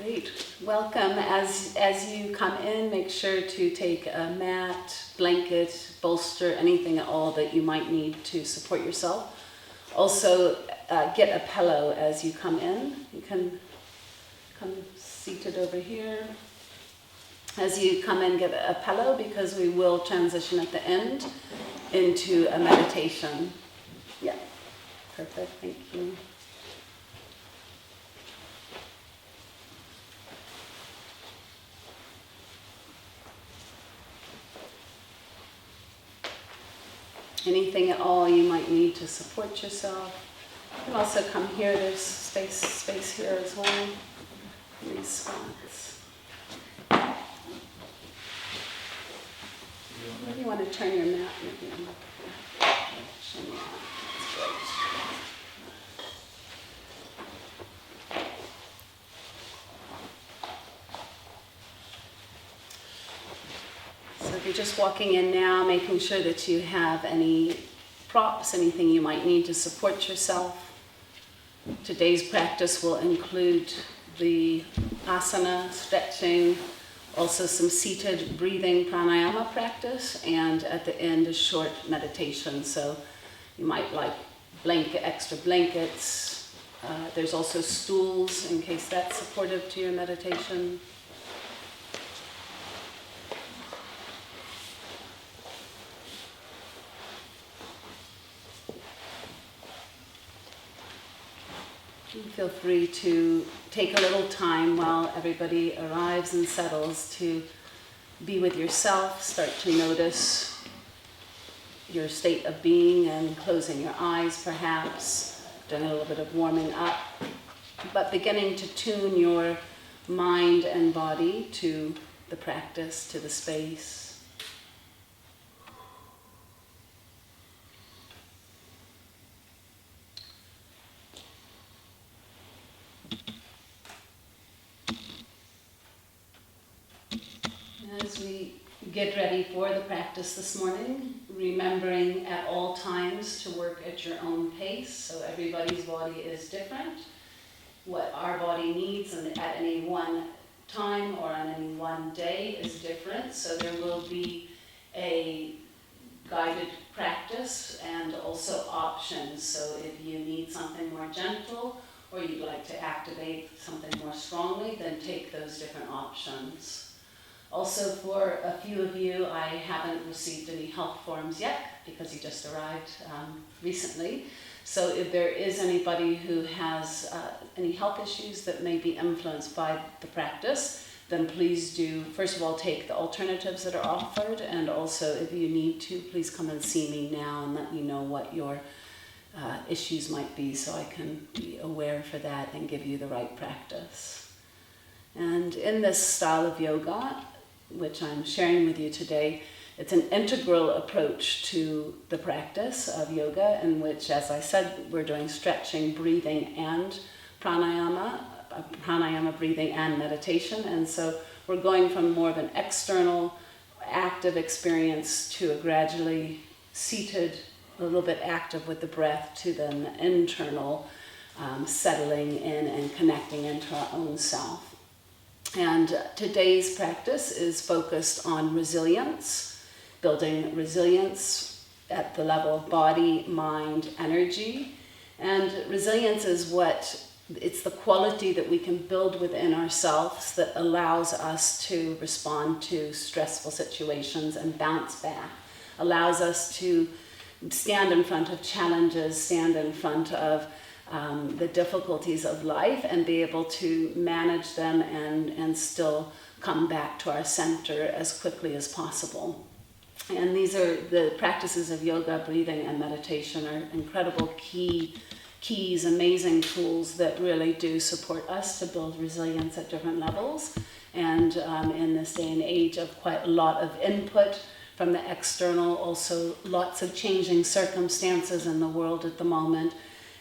Great. Welcome. As you come in, make sure to take a mat, blanket, bolster, anything at all that you might need to support yourself. Also, get a pillow as you come in. You can come seated over here. As you come in, get a pillow because we will transition at the end into a meditation. Yeah, perfect. Thank you. Anything at all you might need to support yourself. You can also come here. There's space here as well. In these spots. Maybe you want to turn your mat maybe on the direction. Yeah, that's great. So if you're just walking in now, making sure that you have any props, anything you might need to support yourself. Today's practice will include the asana, stretching, also some seated breathing pranayama practice, and at the end a short meditation. So you might like extra blankets. There's also stools in case that's supportive to your meditation. Feel free to take a little time while everybody arrives and settles to be with yourself, start to notice your state of being and closing your eyes perhaps, doing a little bit of warming up, but beginning to tune your mind and body to the practice, to the space. As we get ready for the practice this morning, remembering at all times to work at your own pace. So everybody's body is different. What our body needs and at any one time or on any one day is different. So there will be a guided practice and also options. So if you need something more gentle or you'd like to activate something more strongly, then take those different options. Also, for a few of you, I haven't received any health forms yet because you just arrived recently. So if there is anybody who has any health issues that may be influenced by the practice, then please do, first of all, take the alternatives that are offered, and also if you need to, please come and see me now and let me know what your issues might be so I can be aware for that and give you the right practice. And in this style of yoga, which I'm sharing with you today, it's an integral approach to the practice of yoga in which, as I said, we're doing stretching, breathing, and pranayama breathing and meditation. And so we're going from more of an external active experience to a gradually seated, a little bit active with the breath, to then internal settling in and connecting into our own self. And today's practice is focused on resilience, building resilience at the level of body, mind, energy. And resilience is it's the quality that we can build within ourselves that allows us to respond to stressful situations and bounce back, allows us to stand in front of challenges, stand in front of the difficulties of life and be able to manage them and still come back to our center as quickly as possible. And these are the practices of yoga, breathing, and meditation are incredible keys, amazing tools that really do support us to build resilience at different levels. And in this day and age of quite a lot of input from the external, also lots of changing circumstances in the world at the moment,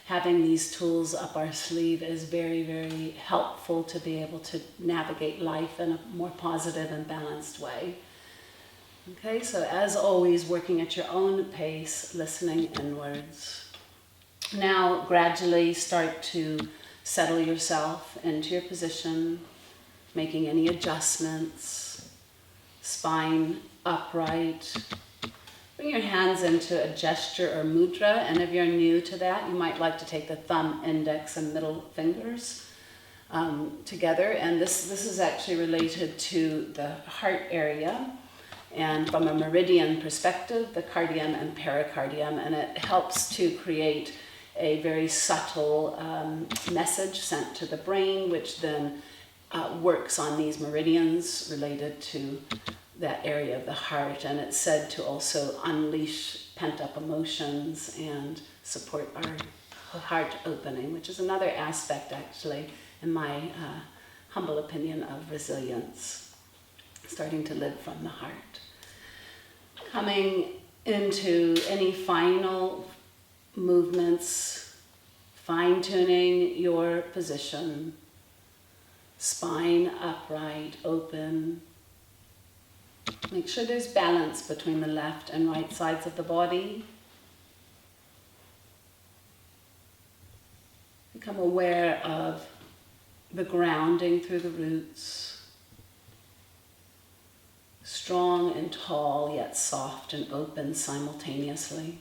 having these tools up our sleeve is very, very helpful to be able to navigate life in a more positive and balanced way. Okay, so as always, working at your own pace, listening inwards. Now, gradually start to settle yourself into your position. making any adjustments. Spine upright. Bring your hands into a gesture or mudra, and if you're new to that, you might like to take the thumb, index, and middle fingers together. And this is actually related to the heart area, and from a meridian perspective, the cardium and pericardium, and it helps to create a very subtle message sent to the brain, which then works on these meridians related to that area of the heart. And it's said to also unleash pent-up emotions and support our heart opening, which is another aspect, actually, in my humble opinion, of resilience, starting to live from the heart. Coming into any final movements, fine-tuning your position, spine upright, open. Make sure there's balance between the left and right sides of the body. Become aware of the grounding through the roots. Strong and tall, yet soft and open simultaneously.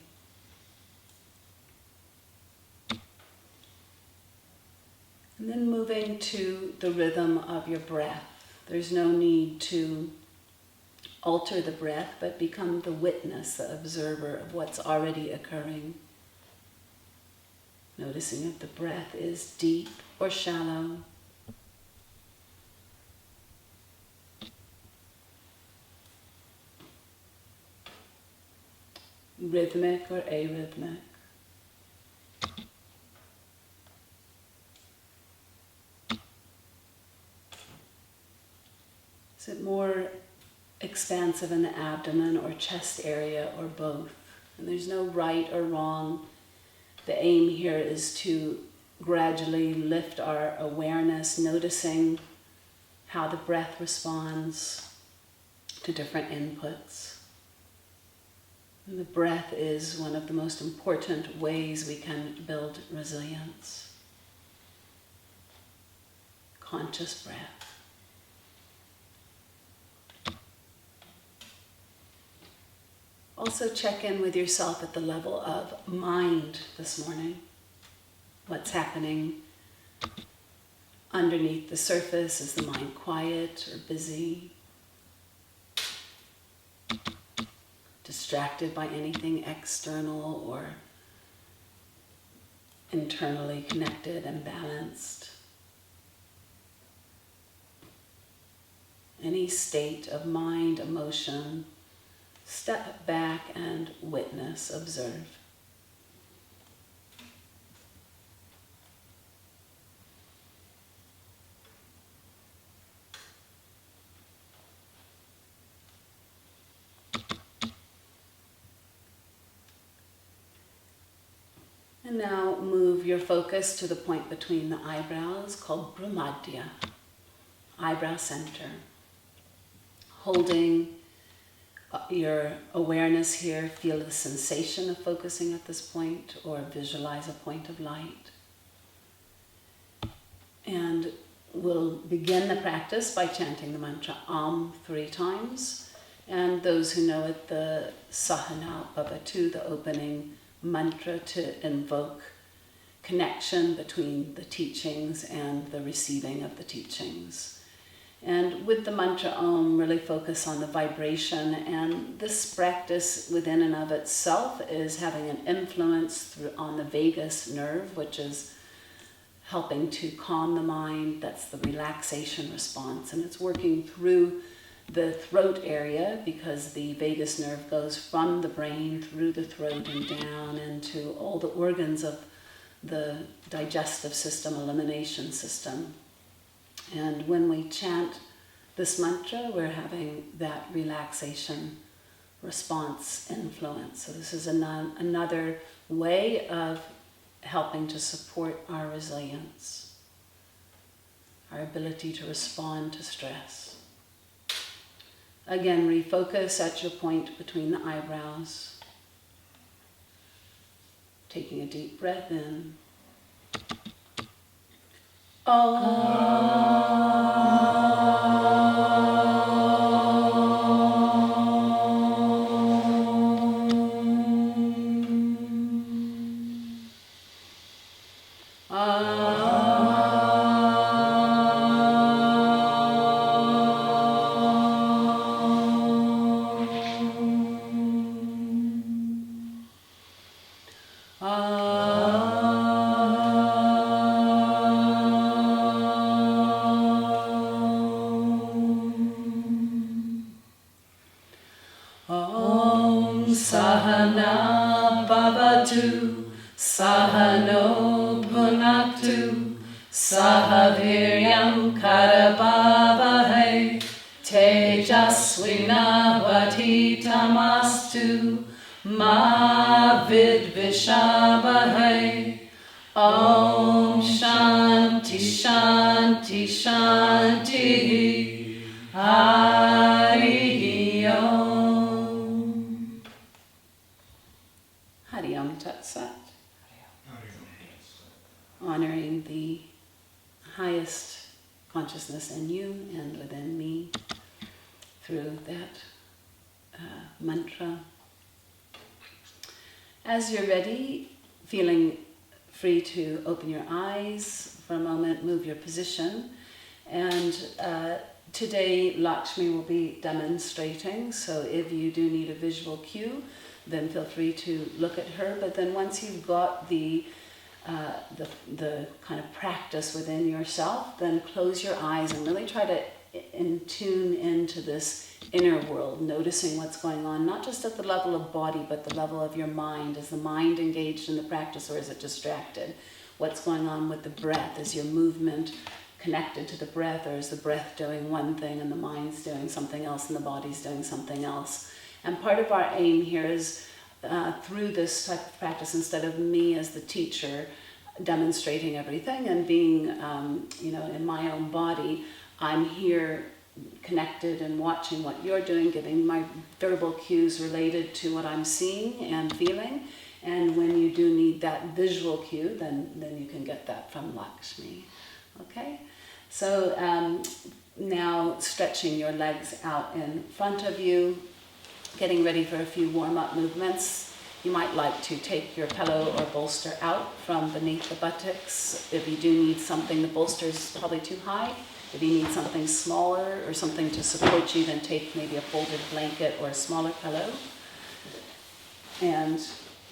And then moving to the rhythm of your breath. There's no need to alter the breath, but become the witness, the observer of what's already occurring. Noticing if the breath is deep or shallow. Rhythmic or arrhythmic. Is it more expansive in the abdomen or chest area, or both? And there's no right or wrong. The aim here is to gradually lift our awareness, noticing how the breath responds to different inputs. And the breath is one of the most important ways we can build resilience. Conscious breath. Also check in with yourself at the level of mind this morning. What's happening underneath the surface? Is the mind quiet or busy? Distracted by anything external or internally connected and balanced? Any state of mind, emotion, step back and witness, observe. And now move your focus to the point between the eyebrows called Brumadhya, eyebrow center. Holding your awareness here, feel the sensation of focusing at this point, or visualize a point of light. And we'll begin the practice by chanting the mantra Om 3 times. And those who know it, the Sahana Bhavatu, the opening mantra to invoke connection between the teachings and the receiving of the teachings. And with the mantra Om, really focus on the vibration, and this practice within and of itself is having an influence on the vagus nerve, which is helping to calm the mind. That's the relaxation response, and it's working through the throat area, because the vagus nerve goes from the brain through the throat and down into all the organs of the digestive system, elimination system. And when we chant this mantra, we're having that relaxation response influence. So this is another way of helping to support our resilience, our ability to respond to stress. Again, refocus at your point between the eyebrows. Taking a deep breath in. Om. Sahana bhavatu, sahano bhunaktu, sahaviryam karabhavahai, tejasvinavadhitamastu, ma vidvishabhai. Om Shanti Shanti Shanti Hari Om. Hari Om Tat Sat. Honoring the highest consciousness in you and within me through that mantra. As you're ready, feeling free to open your eyes for a moment, move your position. And today Lakshmi will be demonstrating, so if you do need a visual cue, then feel free to look at her. But then once you've got the kind of practice within yourself, then close your eyes and really try to tune into this inner world, noticing what's going on, not just at the level of body, but the level of your mind. Is the mind engaged in the practice or is it distracted? What's going on with the breath? Is your movement connected to the breath, or is the breath doing one thing and the mind's doing something else and the body's doing something else? And part of our aim here is through this type of practice, instead of me as the teacher demonstrating everything and being in my own body, I'm here connected and watching what you're doing, giving my verbal cues related to what I'm seeing and feeling. And when you do need that visual cue, then you can get that from Lakshmi. Okay? So now stretching your legs out in front of you, getting ready for a few warm-up movements. You might like to take your pillow or bolster out from beneath the buttocks. If you do need something, the bolster is probably too high. If you need something smaller or something to support you, then take maybe a folded blanket or a smaller pillow. And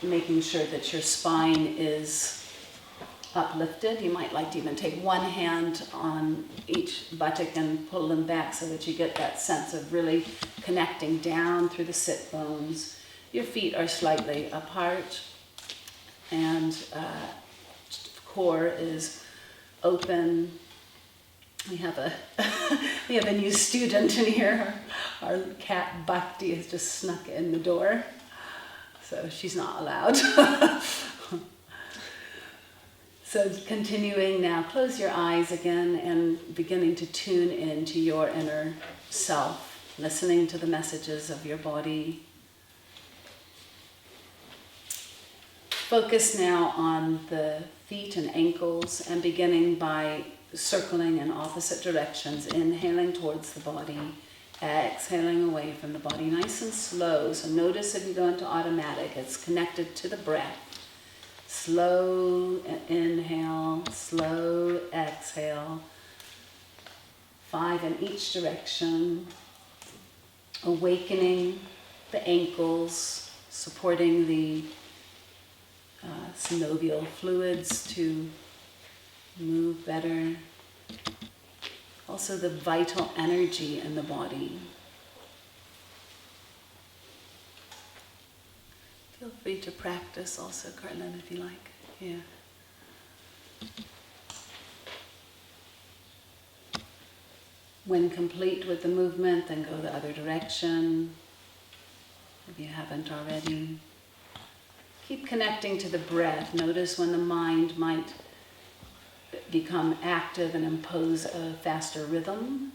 making sure that your spine is uplifted. You might like to even take one hand on each buttock and pull them back so that you get that sense of really connecting down through the sit bones. Your feet are slightly apart and core is open. We have a new student in here. Our cat Bhakti has just snuck in the door, so she's not allowed. So continuing now, close your eyes again and beginning to tune into your inner self, listening to the messages of your body. Focus now on the feet and ankles and beginning by circling in opposite directions, inhaling towards the body, exhaling away from the body, nice and slow. So notice if you go into automatic, it's connected to the breath. Slow inhale, slow exhale. 5 in each direction. Awakening the ankles, supporting the synovial fluids to move better. Also the vital energy in the body. Feel free to practice also, Carlin, if you like. Yeah. When complete with the movement, then go the other direction, if you haven't already. Keep connecting to the breath. Notice when the mind might become active and impose a faster rhythm.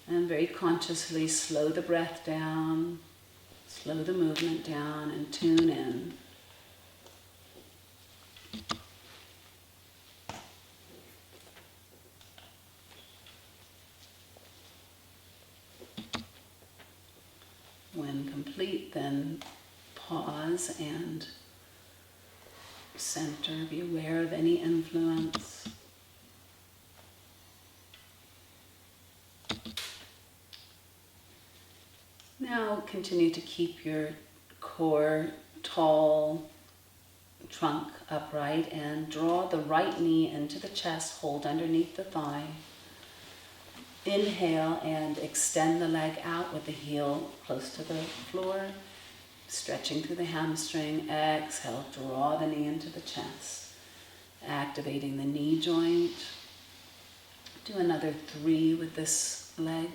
And very consciously slow the breath down. Slow the movement down and tune in. When complete, then pause and center. Be aware of any influence. Now continue to keep your core tall, trunk upright, and draw the right knee into the chest, hold underneath the thigh. Inhale and extend the leg out with the heel close to the floor, stretching through the hamstring. Exhale, draw the knee into the chest, activating the knee joint. Do another 3 with this leg.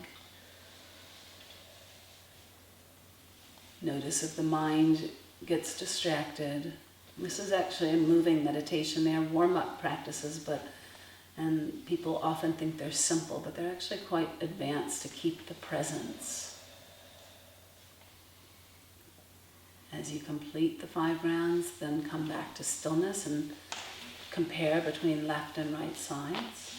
Notice if the mind gets distracted. This is actually a moving meditation. They are warm-up practices, and people often think they're simple, but they're actually quite advanced to keep the presence. As you complete the 5 rounds, then come back to stillness and compare between left and right sides.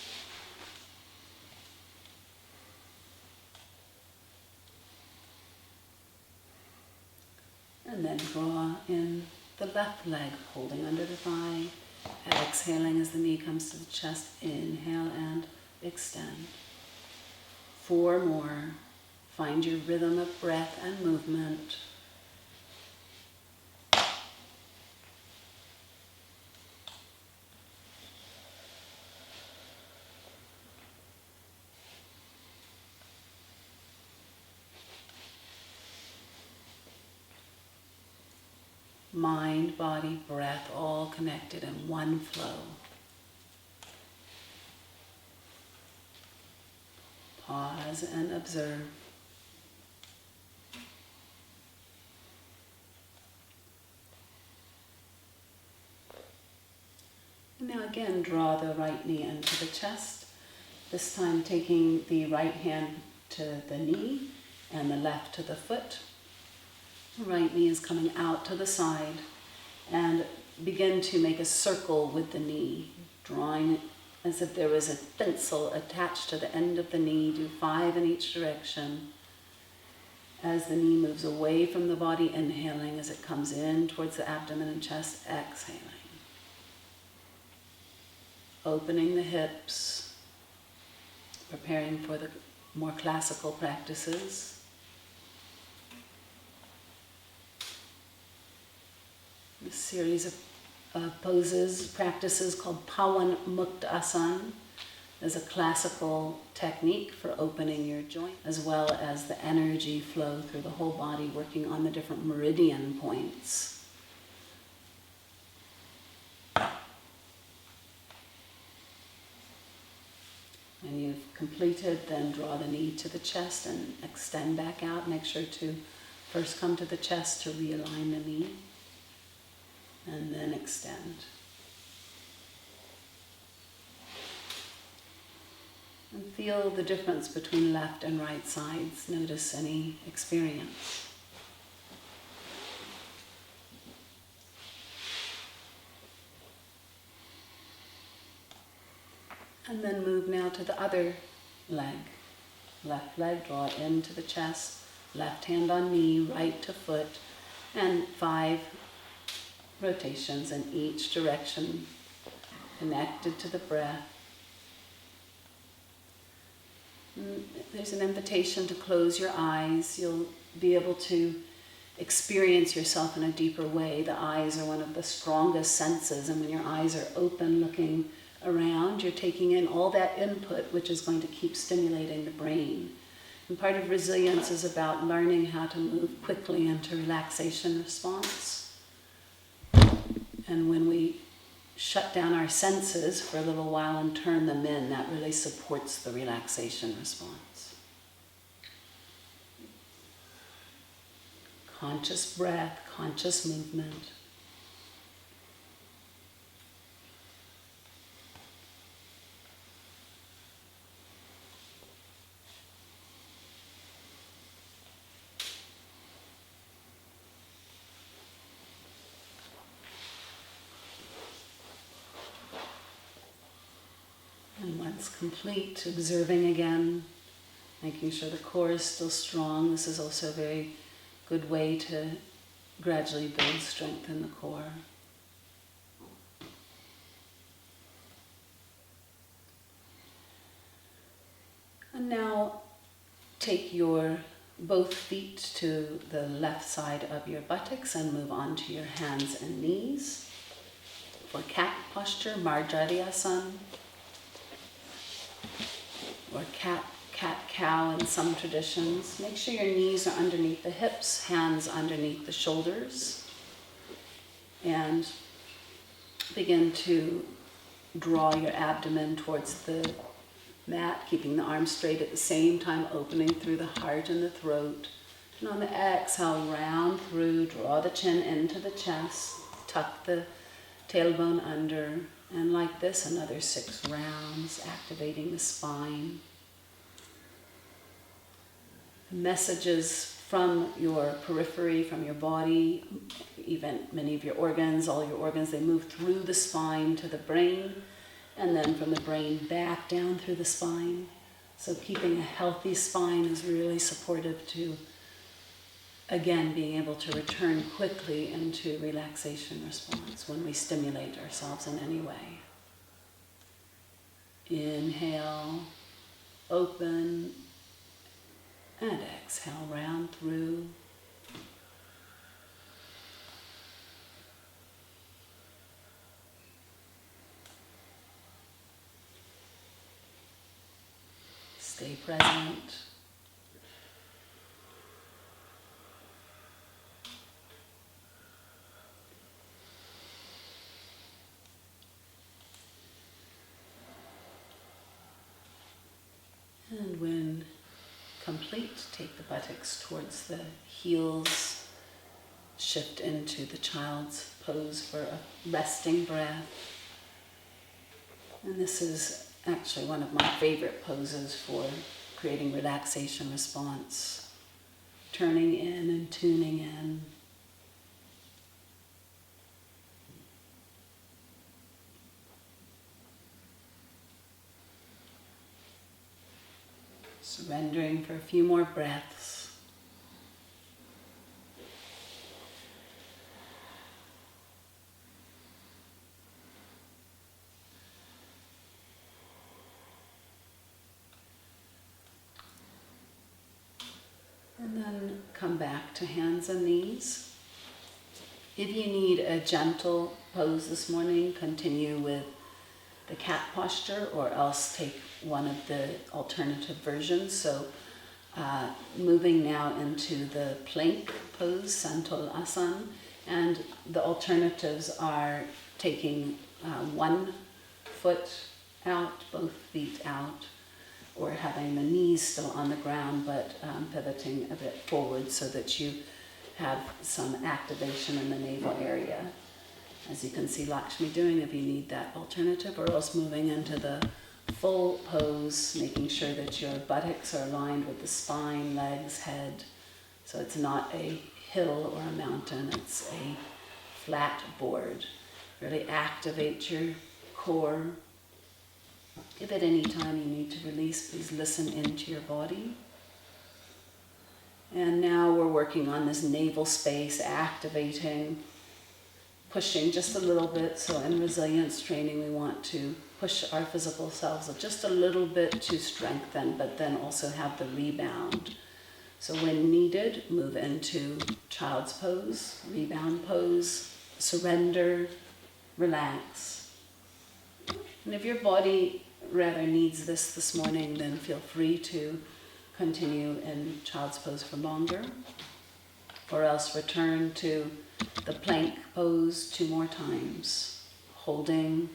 And then draw in the left leg, holding under the thigh. Exhaling as the knee comes to the chest. Inhale and extend. 4 more. Find your rhythm of breath and movement. Mind, body, breath, all connected in one flow. Pause and observe. And now again, draw the right knee into the chest. This time taking the right hand to the knee and the left to the foot. The right knee is coming out to the side, and begin to make a circle with the knee, drawing as if there was a pencil attached to the end of the knee. Do 5 in each direction. As the knee moves away from the body, inhaling as it comes in towards the abdomen and chest, exhaling. Opening the hips, preparing for the more classical practices. A series of poses, practices called Pawan Mukta Asana is a classical technique for opening your joint, as well as the energy flow through the whole body, working on the different meridian points. When you've completed, then draw the knee to the chest and extend back out. Make sure to first come to the chest to realign the knee. And then extend. And feel the difference between left and right sides. Notice any experience. And then move now to the other leg. Left leg, draw into the chest. Left hand on knee, right to foot. And 5 rotations in each direction, connected to the breath. There's an invitation to close your eyes. You'll be able to experience yourself in a deeper way. The eyes are one of the strongest senses, and when your eyes are open, looking around, you're taking in all that input, which is going to keep stimulating the brain. And part of resilience is about learning how to move quickly into relaxation response. And when we shut down our senses for a little while and turn them in, that really supports the relaxation response. Conscious breath, conscious movement. And once complete, observing again, making sure the core is still strong. This is also a very good way to gradually build strength in the core. And now take your both feet to the left side of your buttocks and move on to your hands and knees. For cat posture, Marjaryasan, or cat-cow in some traditions. Make sure your knees are underneath the hips, hands underneath the shoulders, and begin to draw your abdomen towards the mat, keeping the arms straight at the same time, opening through the heart and the throat. And on the exhale, round through, draw the chin into the chest, tuck the tailbone under, and like this, another 6 rounds, activating the spine. Messages from your periphery, from your body, even many of your organs, all your organs, they move through the spine to the brain, and then from the brain back down through the spine. So keeping a healthy spine is really supportive to, again, being able to return quickly into relaxation response when we stimulate ourselves in any way. Inhale, open, and exhale, round through. Stay present. And when complete, take the buttocks towards the heels, shift into the child's pose for a resting breath. And this is actually one of my favorite poses for creating relaxation response, turning in and tuning in. Surrendering for a few more breaths. And then come back to hands and knees. If you need a gentle pose this morning, continue with the cat posture, or else take one of the alternative versions. So moving now into the plank pose, Santal Asana, and the alternatives are taking one foot out, both feet out, or having the knees still on the ground but pivoting a bit forward so that you have some activation in the navel area. As you can see Lakshmi doing, if you need that alternative, or else moving into the full pose, making sure that your buttocks are aligned with the spine, legs, head. So it's not a hill or a mountain, it's a flat board. Really activate your core. If at any time you need to release, please listen into your body. And now we're working on this navel space, activating, pushing just a little bit. So in resilience training, we want to push our physical selves just a little bit to strengthen, but then also have the rebound. So when needed, move into child's pose, rebound pose, surrender, relax. And if your body rather needs this morning, then feel free to continue in child's pose for longer, or else return to the plank pose 2 more times, holding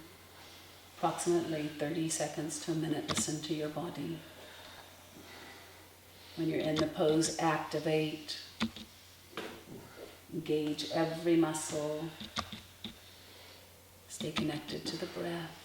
approximately 30 seconds to a minute. Listen to your body. When you're in the pose, activate, engage every muscle, stay connected to the breath.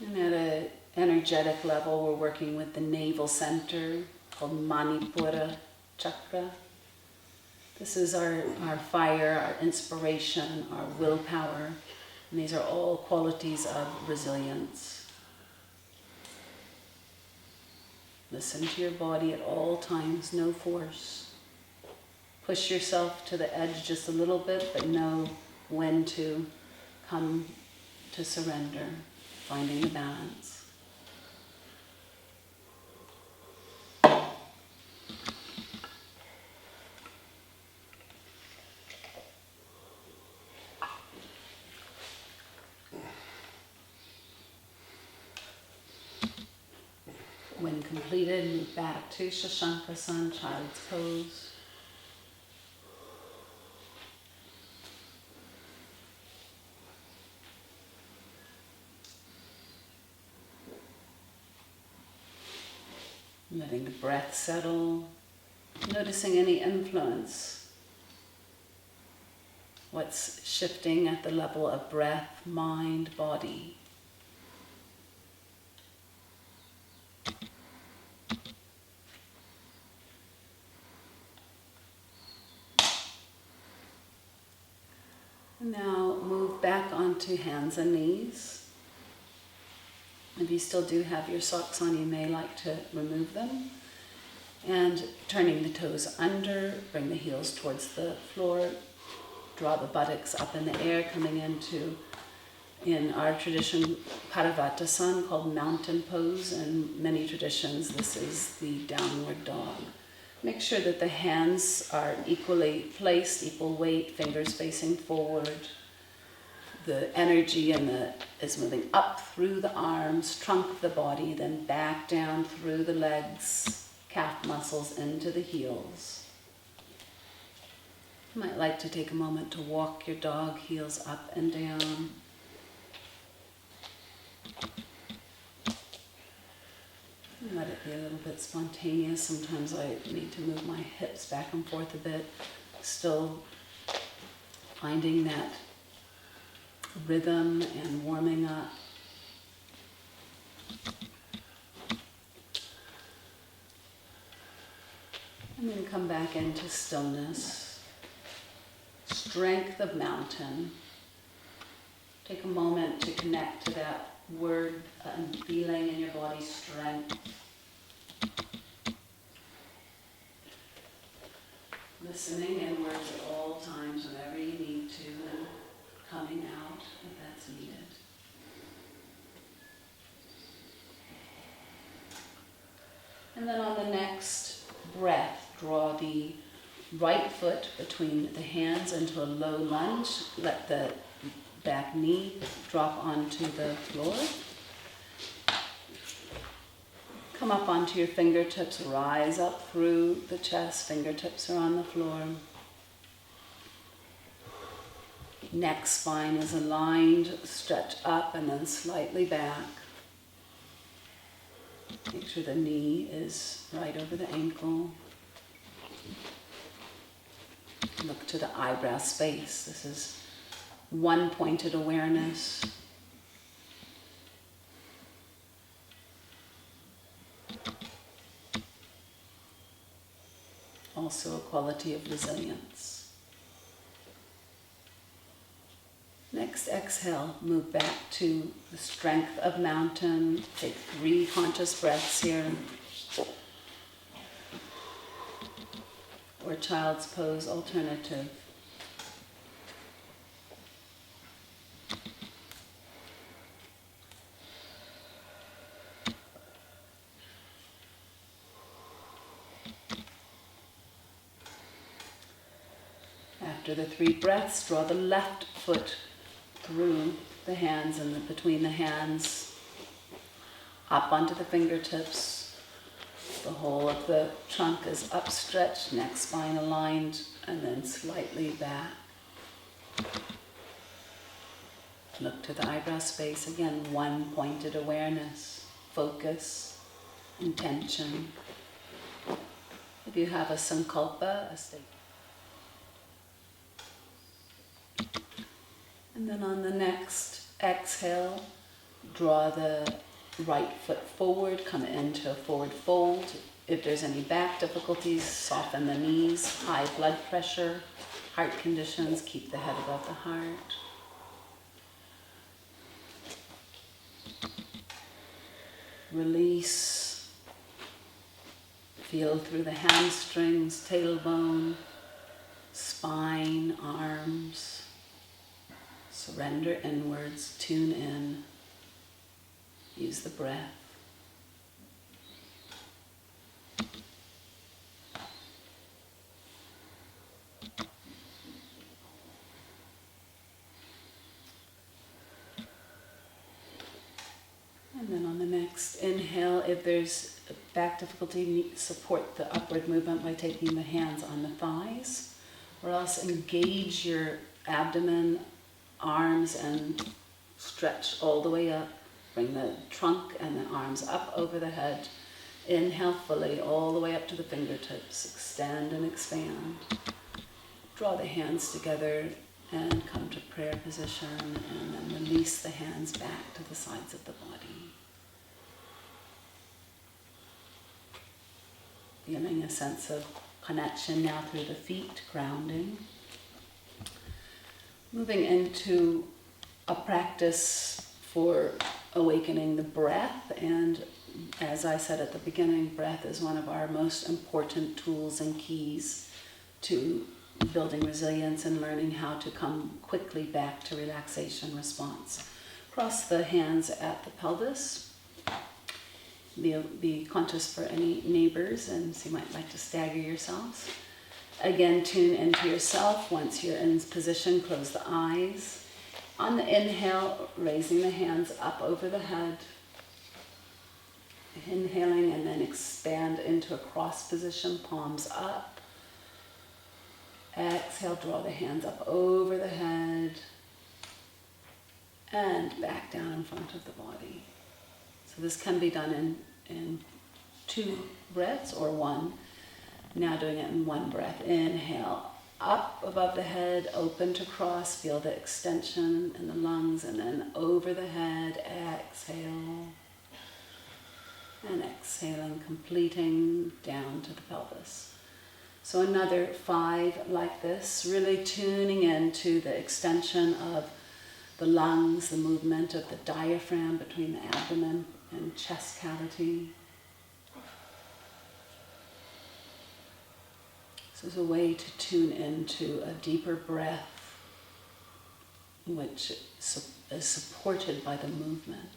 And at an energetic level, we're working with the navel center, called Manipura chakra. This is our fire, our inspiration, our willpower, and these are all qualities of resilience. Listen to your body at all times, no force. Push yourself to the edge just a little bit, but know when to come to surrender, finding the balance. When completed, move back to Shashankasana, child's pose. Letting the breath settle, noticing any influence. What's shifting at the level of breath, mind, body. Now move back onto hands and knees. If you still do have your socks on, you may like to remove them. And turning the toes under, bring the heels towards the floor, draw the buttocks up in the air, coming into, in our tradition, Paravatasana, called mountain pose. In many traditions, this is the downward dog. Make sure that the hands are equally placed, equal weight, fingers facing forward. The energy is moving up through the arms, trunk of the body, then back down through the legs, calf muscles into the heels. You might like to take a moment to walk your dog, heels up and down. Let it be a little bit spontaneous. Sometimes I need to move my hips back and forth a bit. Still finding that rhythm and warming up. And then come back into stillness. Strength of mountain. Take a moment to connect to that word and feeling in your body, strength. Listening inwards at all times whenever you need to, and coming out if that's needed. And then on the next breath, draw the right foot between the hands into a low lunge. Let the back knee drop onto the floor. Come up onto your fingertips, rise up through the chest, fingertips are on the floor. Neck spine is aligned, stretch up and then slightly back. Make sure the knee is right over the ankle. Look to the eyebrow space. This is one pointed awareness. Also a quality of resilience. Next, exhale, move back to the strength of mountain. Take 3 conscious breaths here. Or child's pose alternative. After the 3 breaths, draw the left foot through the hands and between the hands, up onto the fingertips. The whole of the trunk is upstretched, neck spine aligned, and then slightly back. Look to the eyebrow space. Again, one pointed awareness, focus, intention. If you have a sankalpa, a state. And then on the next exhale, draw the right foot forward, come into a forward fold. If there's any back difficulties, soften the knees. High blood pressure, heart conditions, keep the head above the heart. Release. Feel through the hamstrings, tailbone, spine, arms. Surrender inwards, tune in. Use the breath. And then on the next inhale, if there's back difficulty, support the upward movement by taking the hands on the thighs, or else engage your abdomen, arms, and stretch all the way up. Bring the trunk and the arms up over the head. Inhale fully all the way up to the fingertips. Extend and expand. Draw the hands together and come to prayer position, and then release the hands back to the sides of the body. Feeling a sense of connection now through the feet, grounding. Moving into a practice for awakening the breath, and as I said at the beginning, breath is one of our most important tools and keys to building resilience and learning how to come quickly back to relaxation response. Cross the hands at the pelvis. Be conscious for any neighbors, and so you might like to stagger yourselves. Again, tune into yourself. Once you're in position, close the eyes. On the inhale, raising the hands up over the head. Inhaling and then expand into a cross position, palms up. Exhale, draw the hands up over the head and back down in front of the body. So this can be done in 2 breaths or 1. Now doing it in 1 breath. Inhale, up above the head, open to cross. Feel the extension in the lungs, and then over the head, exhale. And exhaling, completing down to the pelvis. So another 5 like this, really tuning into the extension of the lungs, the movement of the diaphragm between the abdomen and chest cavity. This is a way to tune into a deeper breath, which is supported by the movement.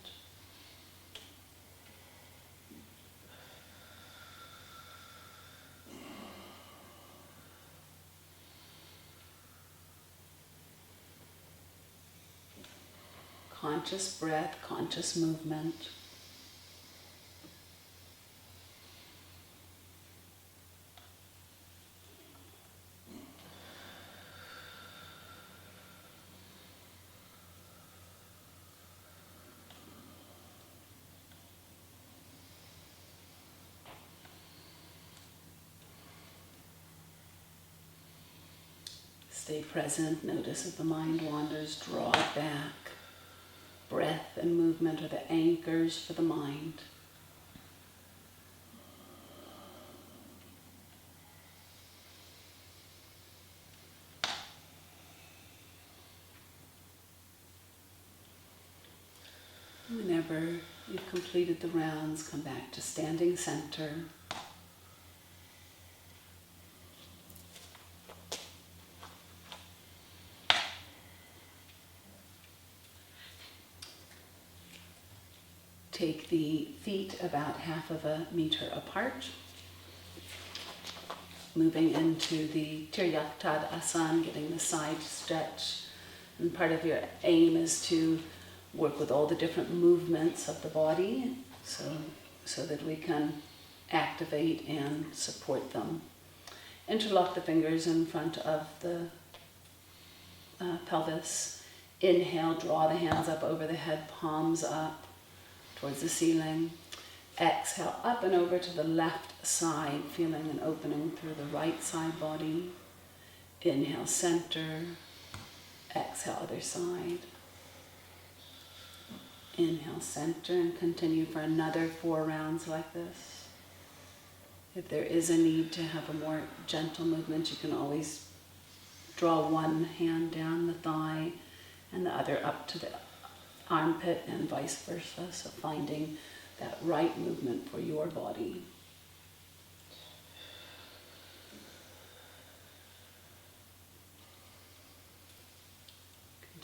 Conscious breath, conscious movement. Stay present, notice if the mind wanders, draw it back. Breath and movement are the anchors for the mind. Whenever you've completed the rounds, come back to standing center. Take the feet about 1/2 meter apart. Moving into the Tiryaktad Asana, getting the side stretch. And part of your aim is to work with all the different movements of the body so that we can activate and support them. Interlock the fingers in front of the pelvis. Inhale, draw the hands up over the head, palms up towards the ceiling. Exhale, up and over to the left side, feeling an opening through the right side body. Inhale, center. Exhale, other side. Inhale, center, and continue for another 4 rounds like this. If there is a need to have a more gentle movement, you can always draw one hand down the thigh and the other up to the armpit and vice versa. So finding that right movement for your body.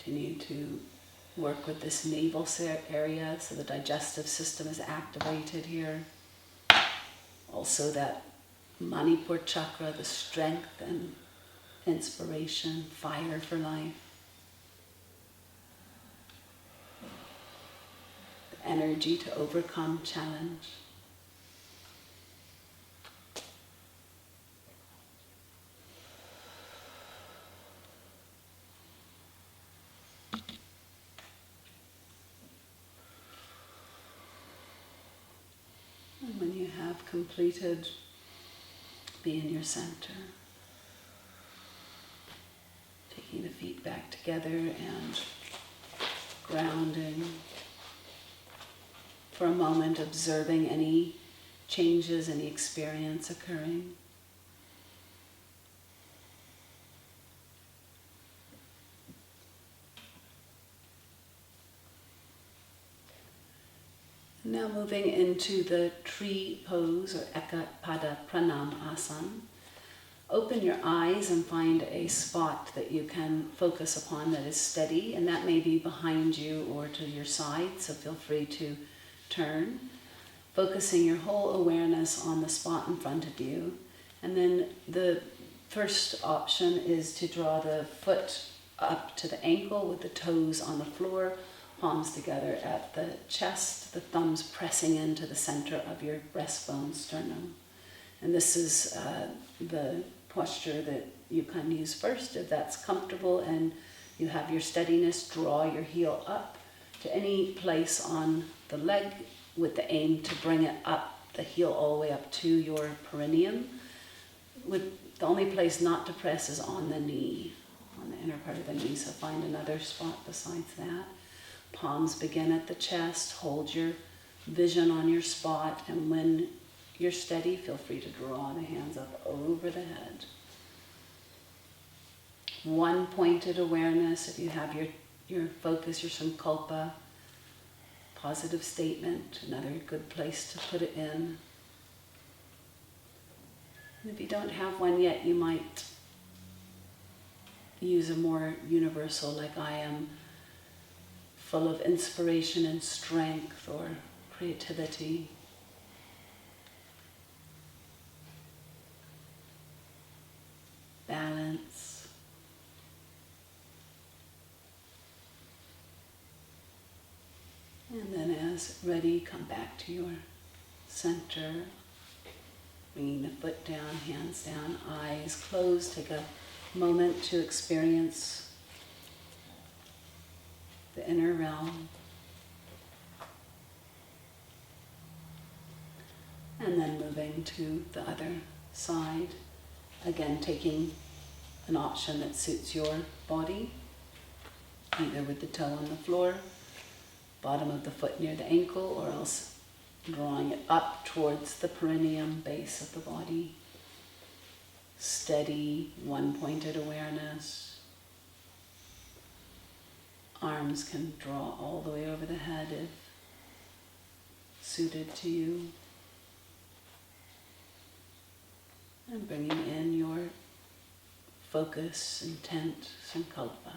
Continue to work with this navel area so the digestive system is activated here. Also that Manipur chakra, the strength and inspiration, fire for life. The energy to overcome challenge. And when you have completed, be in your center. Taking the feet back together and grounding. For a moment, observing any changes, any experience occurring. Now moving into the tree pose or Ekapada Pranam Asana. Open your eyes and find a spot that you can focus upon that is steady, and that may be behind you or to your side, so feel free to turn. Focusing your whole awareness on the spot in front of you. And then the first option is to draw the foot up to the ankle with the toes on the floor, palms together at the chest, the thumbs pressing into the center of your breastbone sternum. And this is the posture that you can use first. If that's comfortable and you have your steadiness, draw your heel up to any place on the leg with the aim to bring it up, the heel all the way up to your perineum. The only place not to press is on the knee, on the inner part of the knee, so find another spot besides that. Palms begin at the chest, hold your vision on your spot, and when you're steady, feel free to draw the hands up over the head. One pointed awareness, if you have your focus, your sankalpa, positive statement, another good place to put it in. And if you don't have one yet, you might use a more universal, like I am full of inspiration and strength or creativity. Balance. And then as ready, come back to your center. Bringing the foot down, hands down, eyes closed. Take a moment to experience the inner realm. And then moving to the other side. Again, taking an option that suits your body, either with the toe on the floor, bottom of the foot near the ankle, or else drawing it up towards the perineum base of the body. Steady, one-pointed awareness. Arms can draw all the way over the head if suited to you. And bringing in your focus, intent, sankalpa.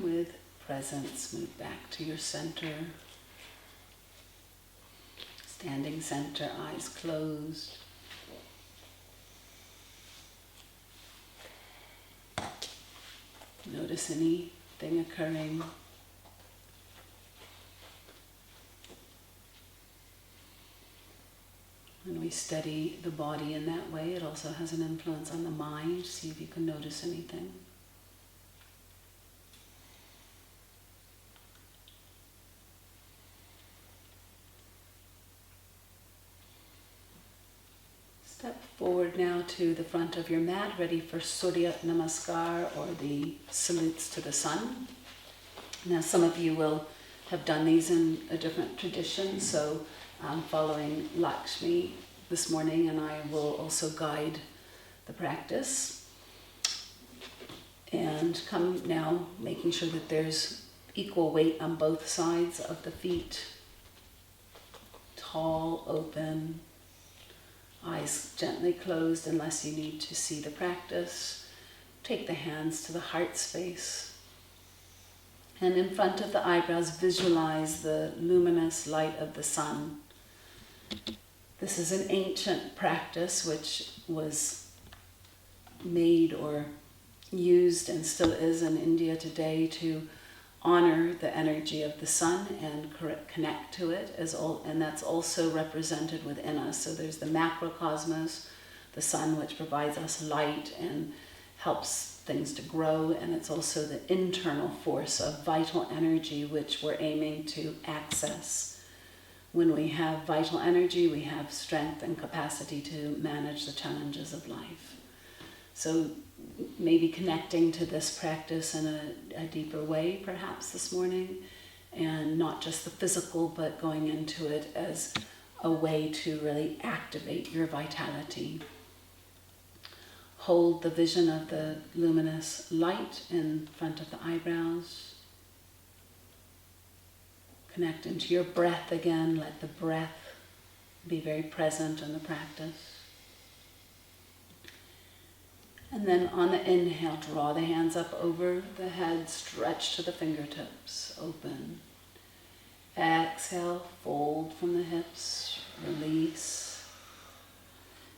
With presence, move back to your center. Standing center, eyes closed. Notice anything occurring. When we steady the body in that way, it also has an influence on the mind. See if you can notice anything. Step forward now to the front of your mat, ready for Surya Namaskar, or the salutes to the sun. Now some of you will have done these in a different tradition, so I'm following Lakshmi this morning, and I will also guide the practice. And come now, making sure that there's equal weight on both sides of the feet. Tall, open, eyes gently closed unless you need to see the practice. Take the hands to the heart space. And in front of the eyebrows, visualize the luminous light of the sun. This is an ancient practice which was made or used and still is in India today to honor the energy of the sun and connect to it, and that's also represented within us. So there's the macrocosmos, the sun, which provides us light and helps things to grow, and it's also the internal force of vital energy which we're aiming to access. When we have vital energy, we have strength and capacity to manage the challenges of life. So maybe connecting to this practice in a deeper way perhaps this morning, and not just the physical, but going into it as a way to really activate your vitality. Hold the vision of the luminous light in front of the eyebrows. Connect into your breath again. Let the breath be very present in the practice. And then on the inhale, draw the hands up over the head, stretch to the fingertips, open. Exhale, fold from the hips, release.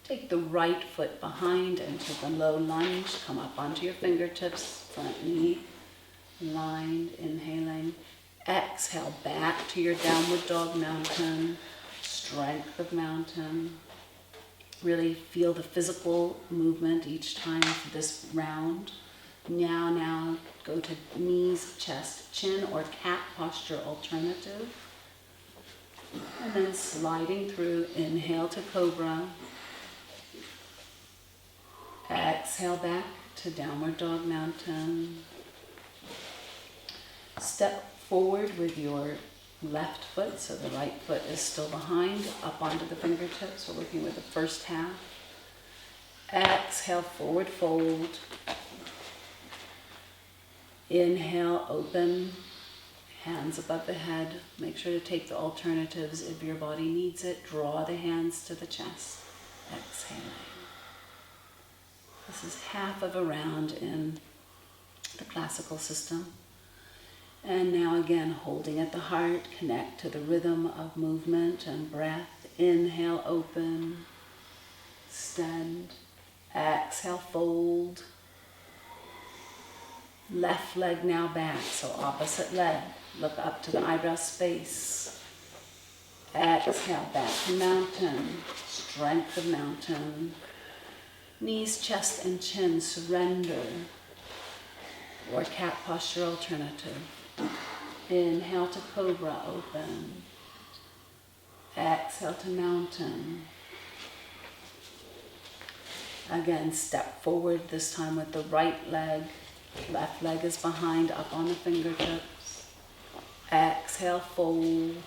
Take the right foot behind into the low lunge, come up onto your fingertips, front knee lined, inhaling. Exhale, back to your downward dog mountain, strength of mountain. Really feel the physical movement each time for this round. Now go to knees, chest, chin, or cat posture alternative. And then sliding through, inhale to cobra. Exhale back to downward dog mountain. Step forward with your left foot, so the right foot is still behind, up onto the fingertips. We're working with the first half. Exhale, forward fold. Inhale, open, hands above the head. Make sure to take the alternatives if your body needs it. Draw the hands to the chest. Exhaling. This is half of a round in the classical system. And now again, holding at the heart, connect to the rhythm of movement and breath. Inhale, open, extend. Exhale, fold. Left leg now back, so opposite leg. Look up to the eyebrow space. Exhale, back to mountain, strength of mountain. Knees, chest, and chin, surrender. Or cat posture alternative. Inhale to cobra, open. Exhale to mountain. Again, step forward, this time with the right leg. Left leg is behind, up on the fingertips. Exhale, fold.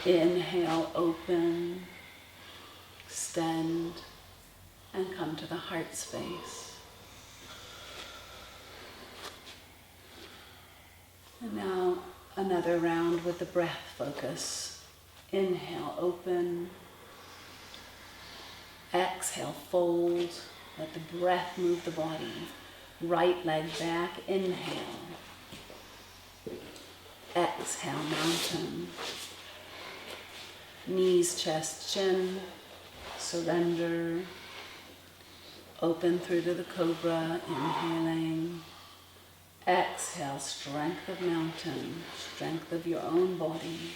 Inhale, open. Extend. And come to the heart space. And now another round with the breath focus. Inhale, open. Exhale, fold. Let the breath move the body. Right leg back, inhale. Exhale, mountain. Knees, chest, chin. Surrender. Open through to the cobra, inhaling. Exhale, strength of mountain, strength of your own body.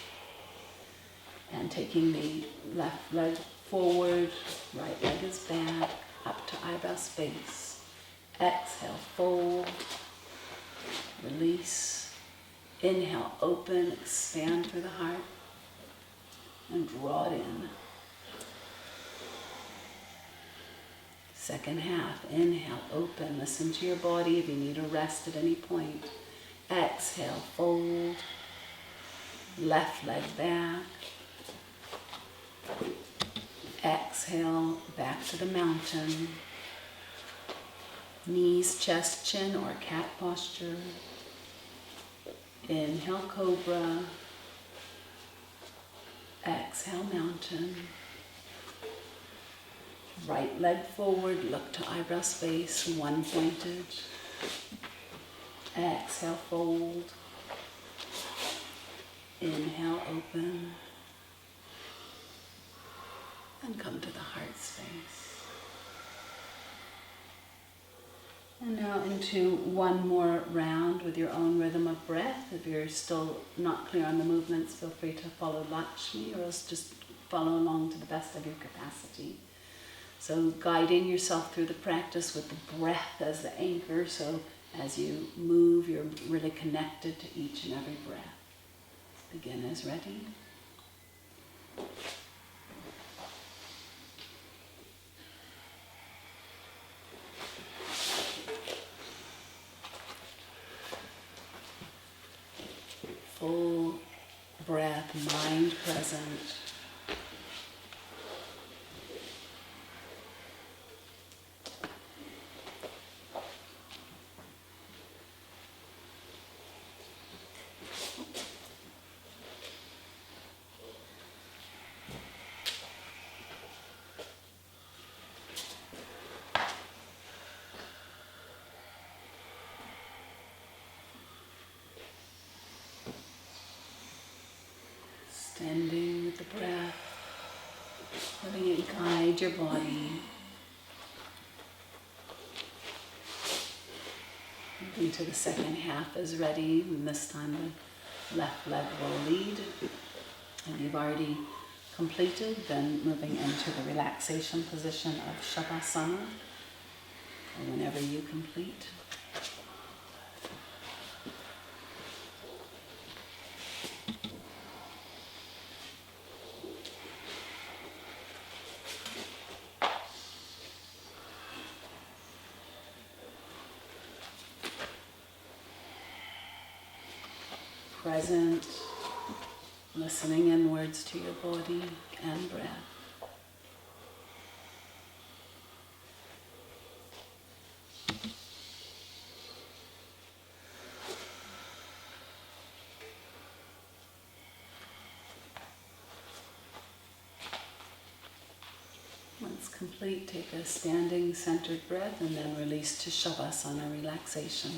And taking the left leg forward, right leg is back, up to eyebrow space. Exhale, fold, release. Inhale, open, expand through the heart, and draw it in. Second half, inhale, open, listen to your body if you need a rest at any point. Exhale, fold, left leg back. Exhale, back to the mountain. Knees, chest, chin, or cat posture. Inhale, cobra. Exhale, mountain. Right leg forward, look to eyebrow space, one pointed. Exhale, fold. Inhale, open. And come to the heart space. And now into one more round with your own rhythm of breath. If you're still not clear on the movements, feel free to follow Lakshmi, or else just follow along to the best of your capacity. So guiding yourself through the practice with the breath as the anchor, so as you move, you're really connected to each and every breath. Begin as ready. Full breath, mind present. Standing with the breath, letting it guide your body. Moving to the second half is ready, and this time the left leg will lead. And you've already completed, then moving into the relaxation position of Shavasana, or whenever you complete. Present, listening inwards to your body and breath. Once complete, take a standing centered breath and then release to Shavasana, relaxation.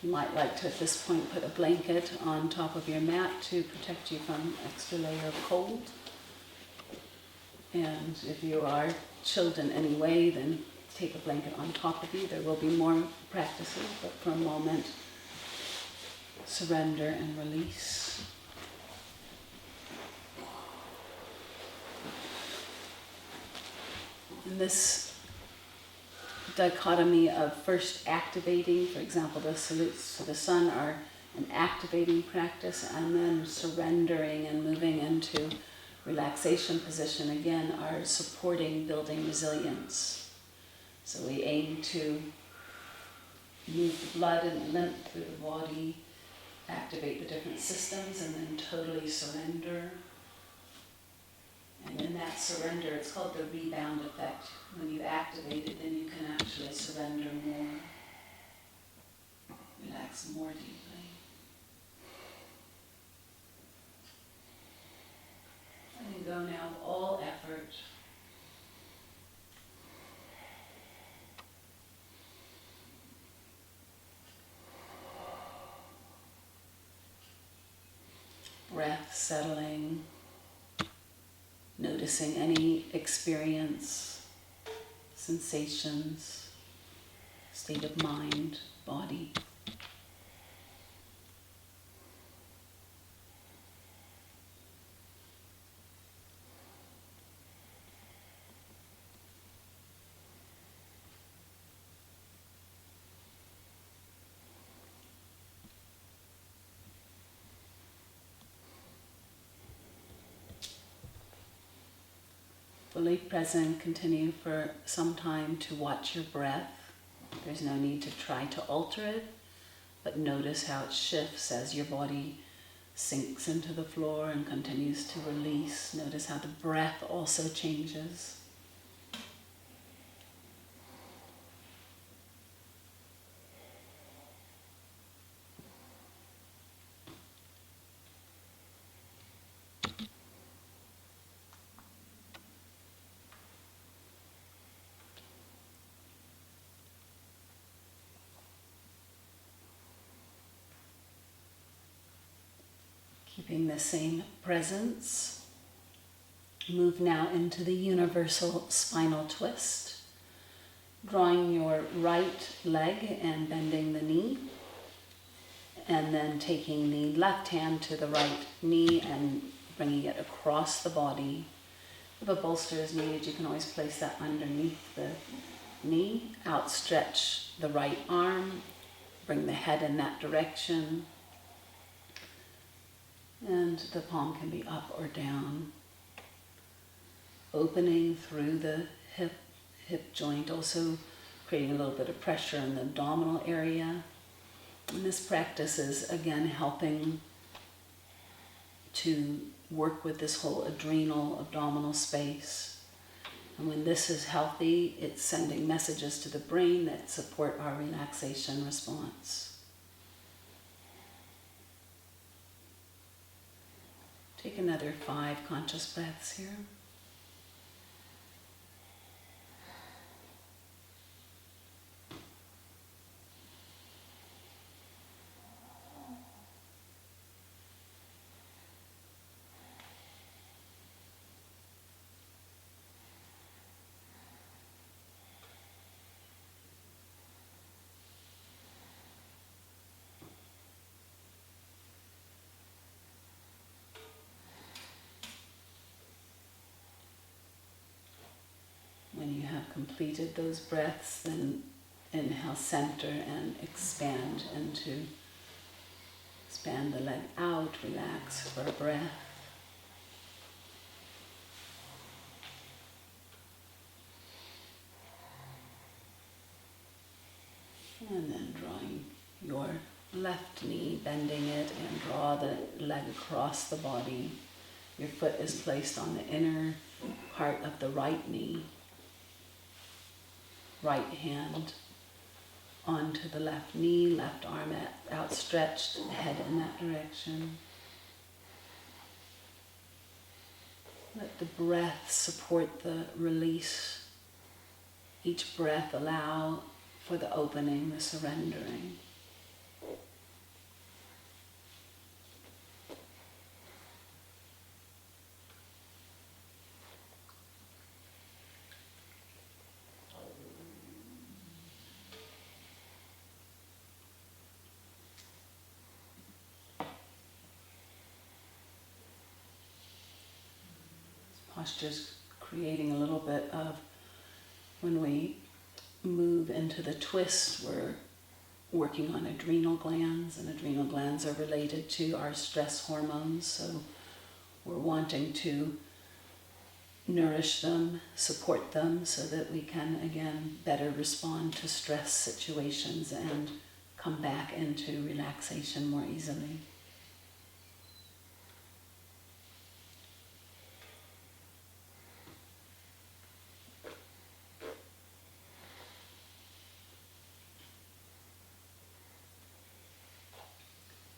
You might like to, at this point, put a blanket on top of your mat to protect you from extra layer of cold. And if you are chilled in any way, then take a blanket on top of you. There will be more practices, but for a moment, surrender and release. And this dichotomy of first activating, for example, the salutes to the sun are an activating practice, and then surrendering and moving into relaxation position again are supporting, building resilience. So we aim to move the blood and lymph through the body, activate the different systems, and then totally surrender. And in that surrender, it's called the rebound effect. When you activate it, then you can actually surrender more, relax more deeply. Letting go now of all effort. Breath settling. Noticing any experience, sensations, state of mind, body. Fully present, continue for some time to watch your breath. There's no need to try to alter it, but notice how it shifts as your body sinks into the floor and continues to release. Notice how the breath also changes. Keeping the same presence, move now into the universal spinal twist, drawing your right leg and bending the knee, and then taking the left hand to the right knee and bringing it across the body. If a bolster is needed, you can always place that underneath the knee. Outstretch the right arm, bring the head in that direction, and the palm can be up or down. Opening through the hip joint, also creating a little bit of pressure in the abdominal area. And this practice is again helping to work with this whole adrenal abdominal space. And when this is healthy, it's sending messages to the brain that support our relaxation response. Take another 5 conscious breaths here. When you have completed those breaths, then inhale, center, and expand the leg out, relax for a breath. And then drawing your left knee, bending it, and draw the leg across the body. Your foot is placed on the inner part of the right knee. Right hand onto the left knee, left arm outstretched, head in that direction. Let the breath support the release. Each breath allow for the opening, the surrendering. Posture's creating a little bit of, when we move into the twist, we're working on adrenal glands, and adrenal glands are related to our stress hormones, so we're wanting to nourish them, support them, so that we can again better respond to stress situations and come back into relaxation more easily.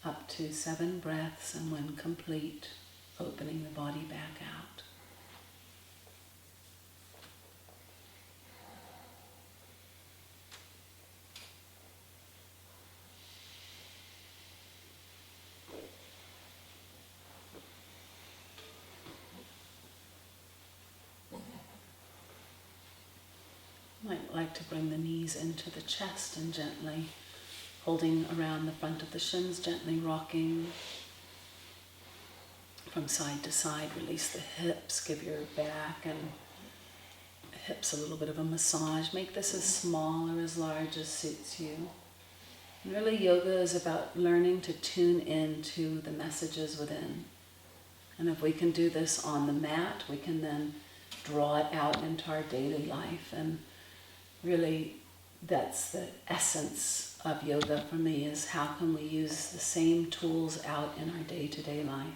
Up to 7 breaths, and when complete, opening the body back out. Might like to bring the knees into the chest and gently holding around the front of the shins, gently rocking from side to side. Release the hips, give your back and hips a little bit of a massage. Make this as small or as large as suits you. And really, yoga is about learning to tune into the messages within. And if we can do this on the mat, we can then draw it out into our daily life and really that's the essence of yoga for me, is how can we use the same tools out in our day-to-day life.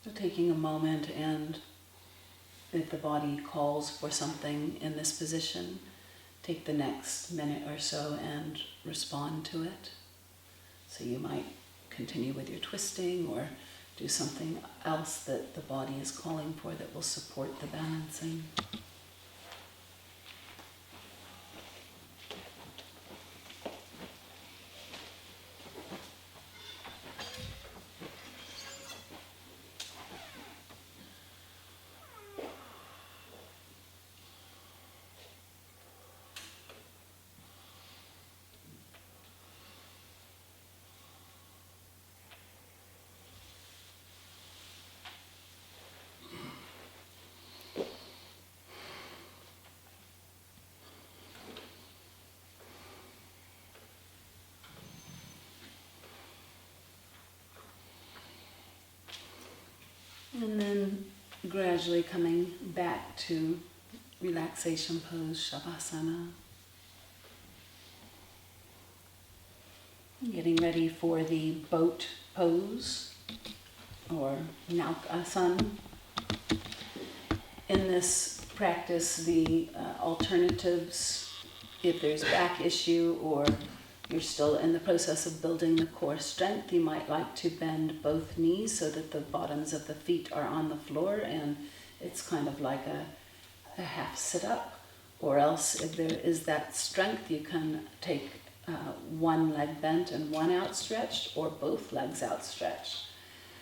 So taking a moment, and if the body calls for something in this position, take the next minute or so and respond to it. So you might continue with your twisting or do something else that the body is calling for that will support the balancing. And then gradually coming back to relaxation pose, Shavasana. Getting ready for the boat pose, or Asana. In this practice, the alternatives, if there's back issue or you're still in the process of building the core strength, you might like to bend both knees so that the bottoms of the feet are on the floor and it's kind of like a half sit-up. Or else, if there is that strength, you can take one leg bent and one outstretched, or both legs outstretched.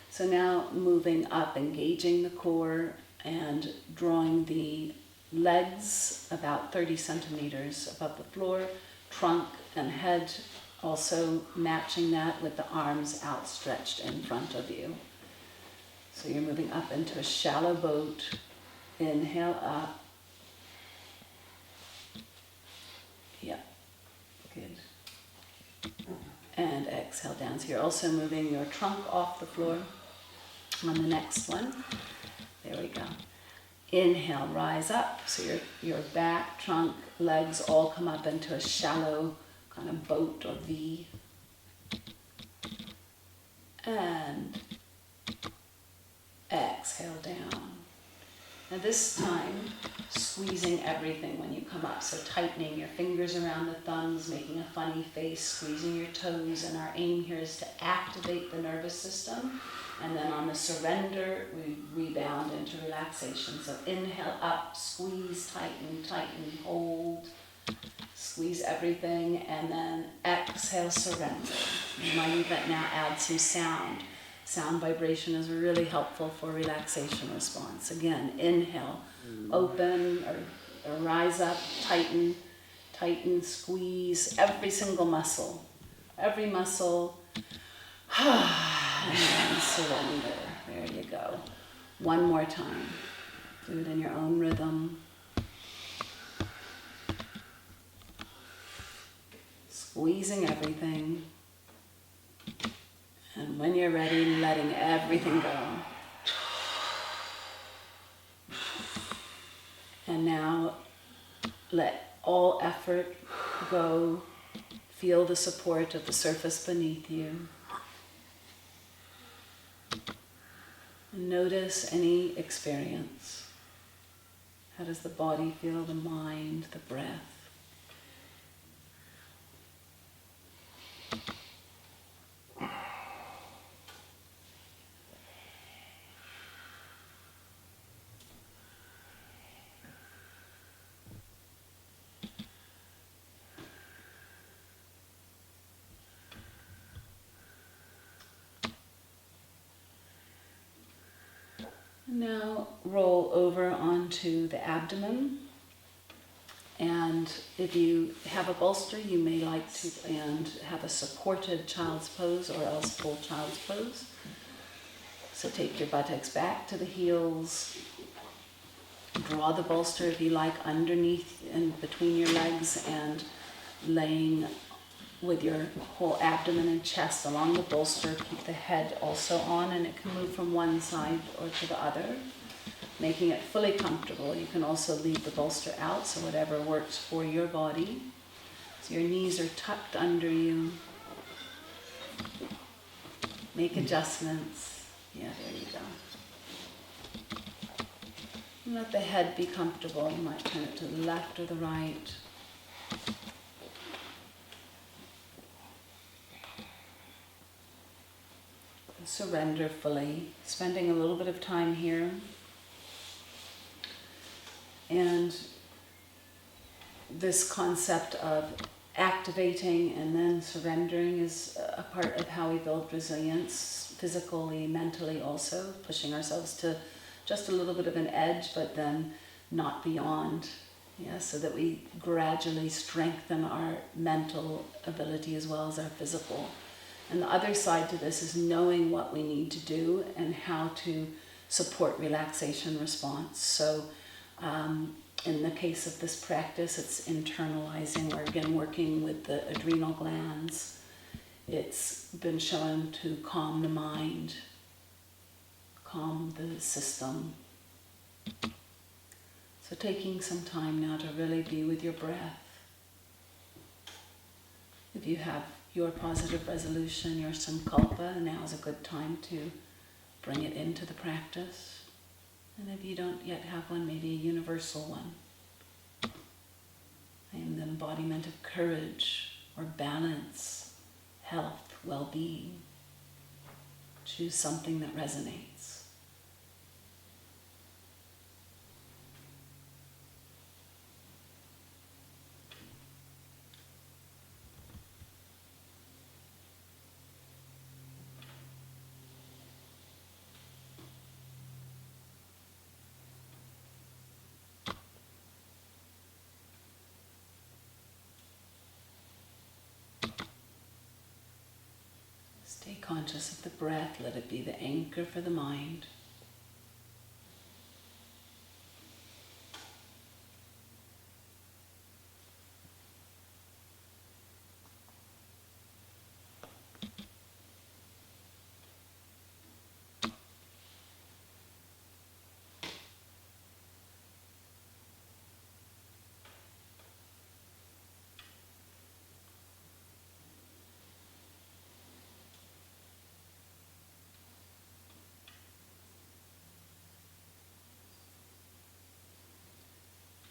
So now moving up, engaging the core and drawing the legs about 30 centimeters above the floor, trunk and head also matching that with the arms outstretched in front of you. So you're moving up into a shallow boat. Inhale up. Yeah, good. And exhale down. So you're also moving your trunk off the floor on the next one. There we go. Inhale, rise up. So your back, trunk, legs all come up into a shallow kind of boat or V. And exhale down. Now this time, squeezing everything when you come up. So tightening your fingers around the thumbs, making a funny face, squeezing your toes. And our aim here is to activate the nervous system. And then on the surrender, we rebound into relaxation. So inhale up, squeeze, tighten, hold. Squeeze everything, and then exhale, surrender. You might even now add some sound. Sound vibration is really helpful for relaxation response. Again, inhale, open or rise up, tighten, squeeze every single muscle. Every muscle. And then surrender. There you go. One more time. Do it in your own rhythm. Squeezing everything. And when you're ready, letting everything go. And now let all effort go. Feel the support of the surface beneath you. And notice any experience. How does the body feel, the mind, the breath? Now roll over onto the abdomen, and if you have a bolster, you may like to have a supported child's pose or else full child's pose. So take your buttocks back to the heels, draw the bolster if you like underneath and between your legs, and laying with your whole abdomen and chest along the bolster. Keep the head also on, and it can move from one side or to the other. making it fully comfortable. You can also leave the bolster out, so whatever works for your body. So your knees are tucked under you. Make adjustments. Yeah, there you go. And let the head be comfortable. You might turn it to the left or the right. Surrender fully, spending a little bit of time here. And this concept of activating and then surrendering is a part of how we build resilience, physically, mentally also, pushing ourselves to just a little bit of an edge, but then not beyond. Yeah, so that we gradually strengthen our mental ability as well as our physical. And the other side to this is knowing what we need to do and how to support relaxation response. So in the case of this practice, it's internalizing, or again working with the adrenal glands. It's been shown to calm the mind, calm the system. So taking some time now to really be with your breath. If you have your positive resolution, your sankalpa, now is a good time to bring it into the practice. And if you don't yet have one, maybe a universal one. I am the embodiment of courage or balance, health, well-being. Choose something that resonates. Stay conscious of the breath. Let it be the anchor for the mind.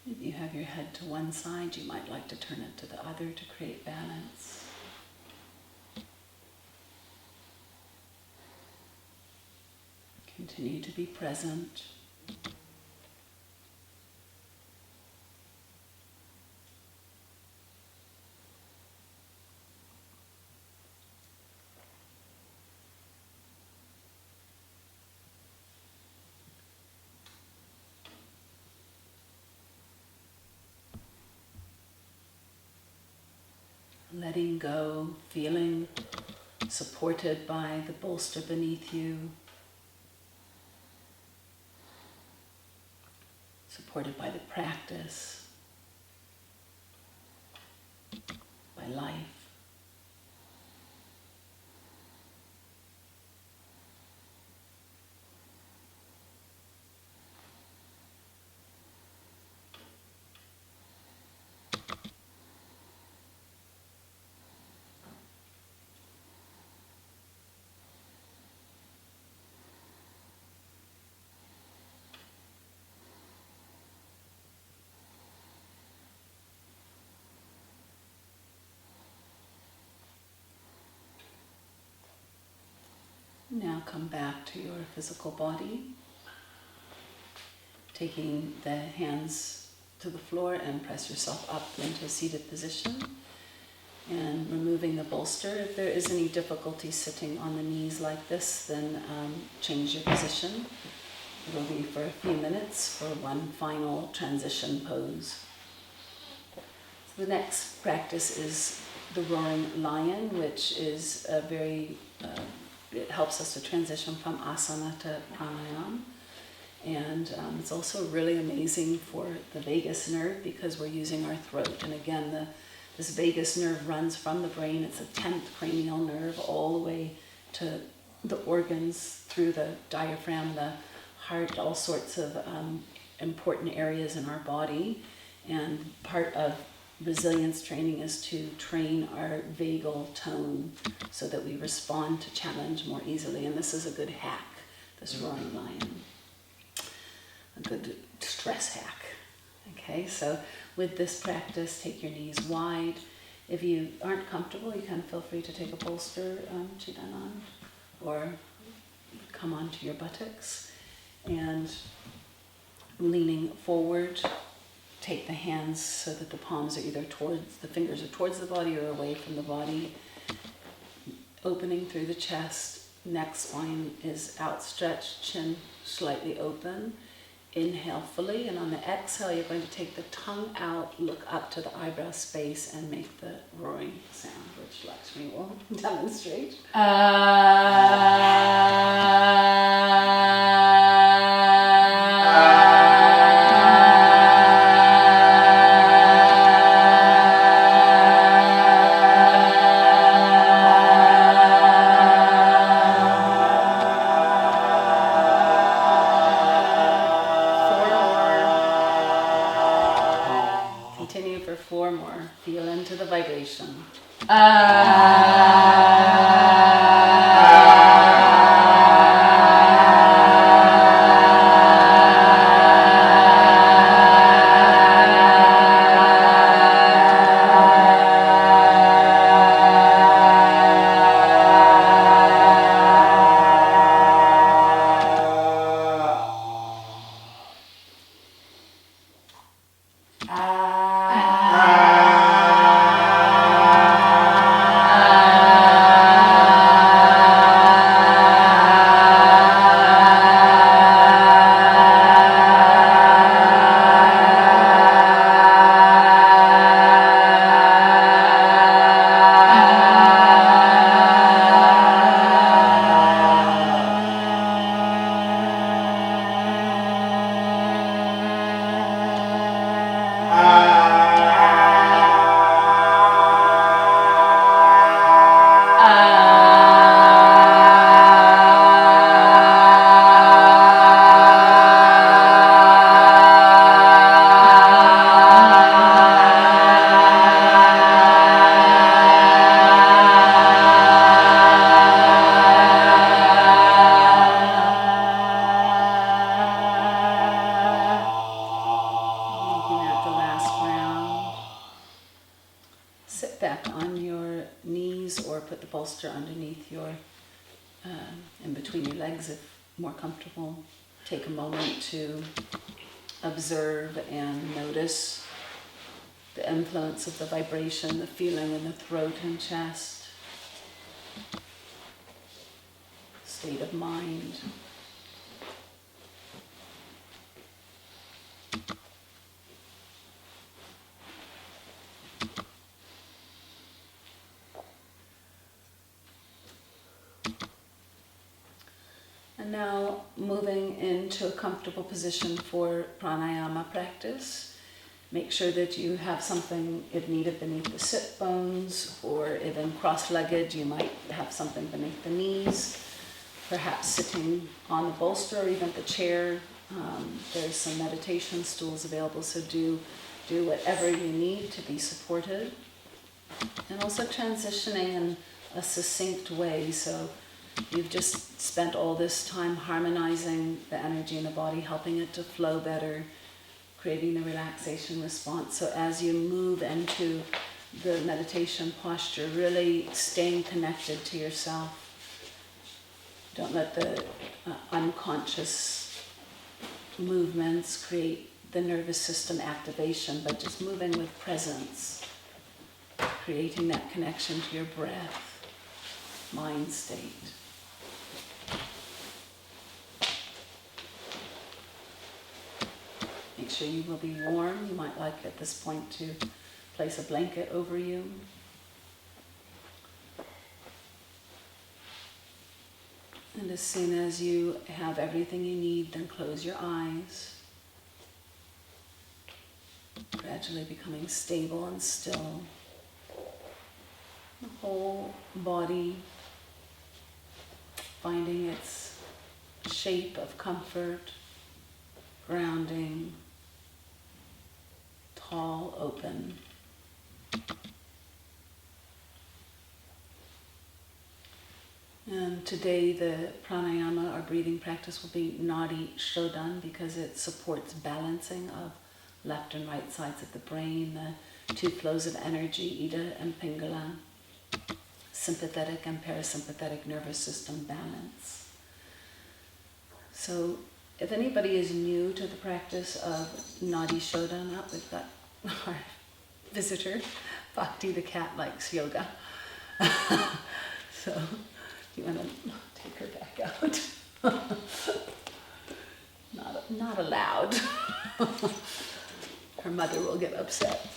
If you have your head to one side, you might like to turn it to the other to create balance. Continue to be present. Letting go, feeling supported by the bolster beneath you, supported by the practice, by life. Now come back to your physical body, taking the hands to the floor and press yourself up into a seated position and removing the bolster. If there is any difficulty sitting on the knees like this, then change your position. It will be for a few minutes for one final transition pose. So the next practice is the roaring lion, which is a very it helps us to transition from asana to pranayama. And it's also really amazing for the vagus nerve because we're using our throat. And again, this vagus nerve runs from the brain. It's a 10th cranial nerve all the way to the organs through the diaphragm, the heart, all sorts of important areas in our body. And part of resilience training is to train our vagal tone so that we respond to challenge more easily. And this is a good hack, this roaring lion. A good stress hack. Okay, so with this practice, take your knees wide. If you aren't comfortable, you can feel free to take a bolster, Chidanand, or come onto your buttocks. And leaning forward, take the hands so that the palms are either towards, the fingers are towards the body or away from the body. Opening through the chest, neck spine is outstretched, chin slightly open. Inhale fully, and on the exhale, you're going to take the tongue out, look up to the eyebrow space, and make the roaring sound, which Lakshmi will demonstrate. Feel into the vibration. Underneath your, in between your legs if more comfortable. Take a moment to observe and notice the influence of the vibration, the feeling in the throat and chest, state of mind. And now moving into a comfortable position for pranayama practice. Make sure that you have something, if needed, beneath the sit bones, or if in cross-legged, you might have something beneath the knees, perhaps sitting on the bolster or even the chair. There's some meditation stools available, so do whatever you need to be supported. And also transitioning in a succinct way, so you've just spent all this time harmonizing the energy in the body, helping it to flow better, creating the relaxation response. So as you move into the meditation posture, really staying connected to yourself. Don't let the unconscious movements create the nervous system activation, but just moving with presence, creating that connection to your breath, mind state. Make sure you will be warm. You might like at this point to place a blanket over you. And as soon as you have everything you need, then close your eyes. Gradually becoming stable and still. The whole body finding its shape of comfort, grounding, tall, open. And today the pranayama, our breathing practice, will be Nadi Shodan because it supports balancing of left and right sides of the brain, the two flows of energy, Ida and Pingala, sympathetic and parasympathetic nervous system balance. So if anybody is new to the practice of Nadi Shodan, we've got our visitor, Bhakti the cat likes yoga. So you want to take her back out? Not allowed. Her mother will get upset.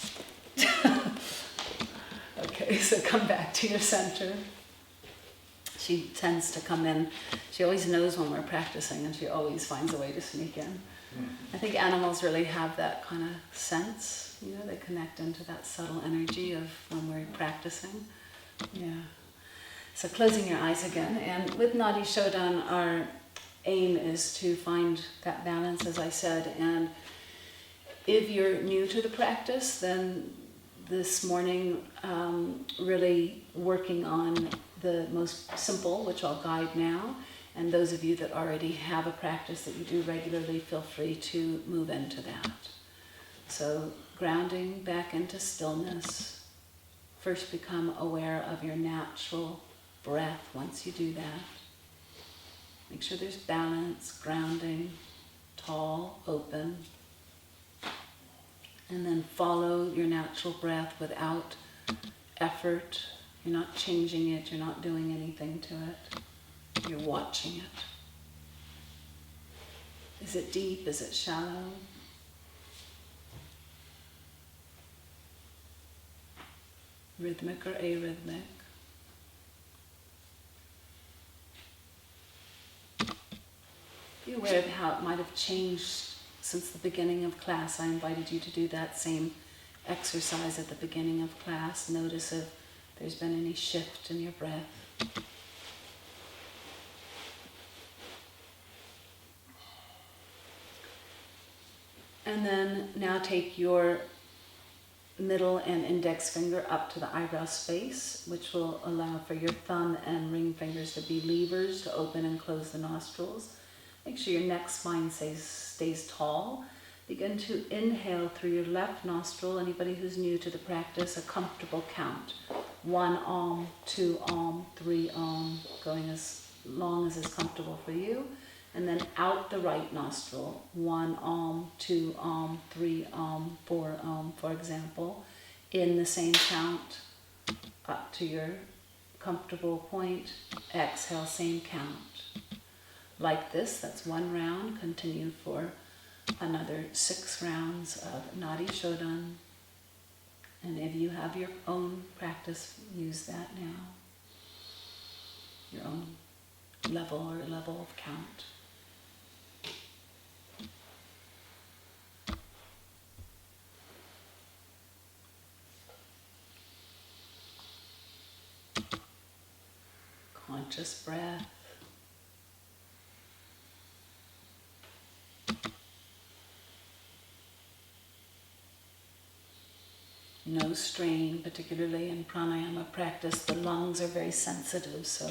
Okay, so come back to your center. She tends to come in. She always knows when we're practicing and she always finds a way to sneak in. I think animals really have that kind of sense. You know, they connect into that subtle energy of when we're practicing. Yeah. So closing your eyes again, and with Nadi Shodan, our aim is to find that balance, as I said, and if you're new to the practice, then this morning really working on the most simple, which I'll guide now, and those of you that already have a practice that you do regularly, feel free to move into that. So grounding back into stillness. First become aware of your natural breath once you do that. Make sure there's balance, grounding, tall, open. And then follow your natural breath without effort. You're not changing it, you're not doing anything to it. You're watching it. Is it deep? Is it shallow? Rhythmic or arrhythmic? Be aware of how it might have changed since the beginning of class. I invited you to do that same exercise at the beginning of class. Notice if there's been any shift in your breath. And then now take your middle and index finger up to the eyebrow space, which will allow for your thumb and ring fingers to be levers to open and close the nostrils. Make sure your neck spine stays tall. Begin to inhale through your left nostril. Anybody who's new to the practice, a comfortable count. 1 Om, 2 Om, 3 Om, going as long as is comfortable for you. And then out the right nostril, 1 Om, 2 Om, 3 Om, 4 Om, for example. In the same count, up to your comfortable point. Exhale, same count. Like this, that's 1 round. Continue for another 6 rounds of Nadi Shodan. And if you have your own practice, use that now. Your own level or level of count. Conscious breath. No strain, particularly in pranayama practice. The lungs are very sensitive, so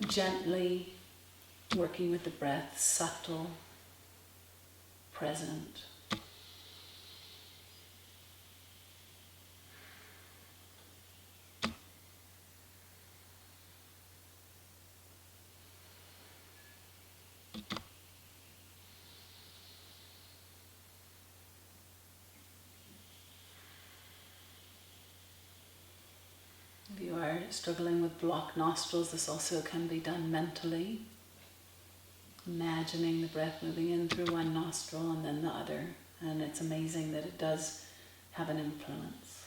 gently working with the breath, subtle, present. If you are struggling with blocked nostrils, this also can be done mentally. Imagining the breath moving in through one nostril and then the other. And it's amazing that it does have an influence.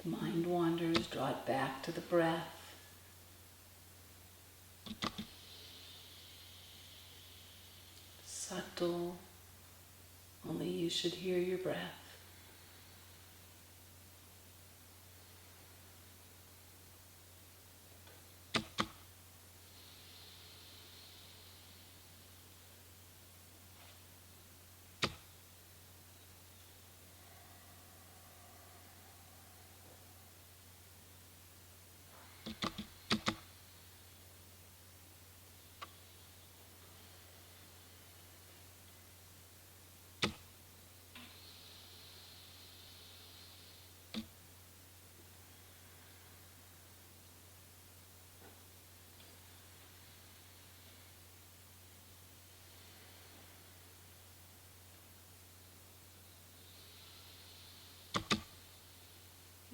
The mind wanders, draw it back to the breath. Subtle, only you should hear your breath.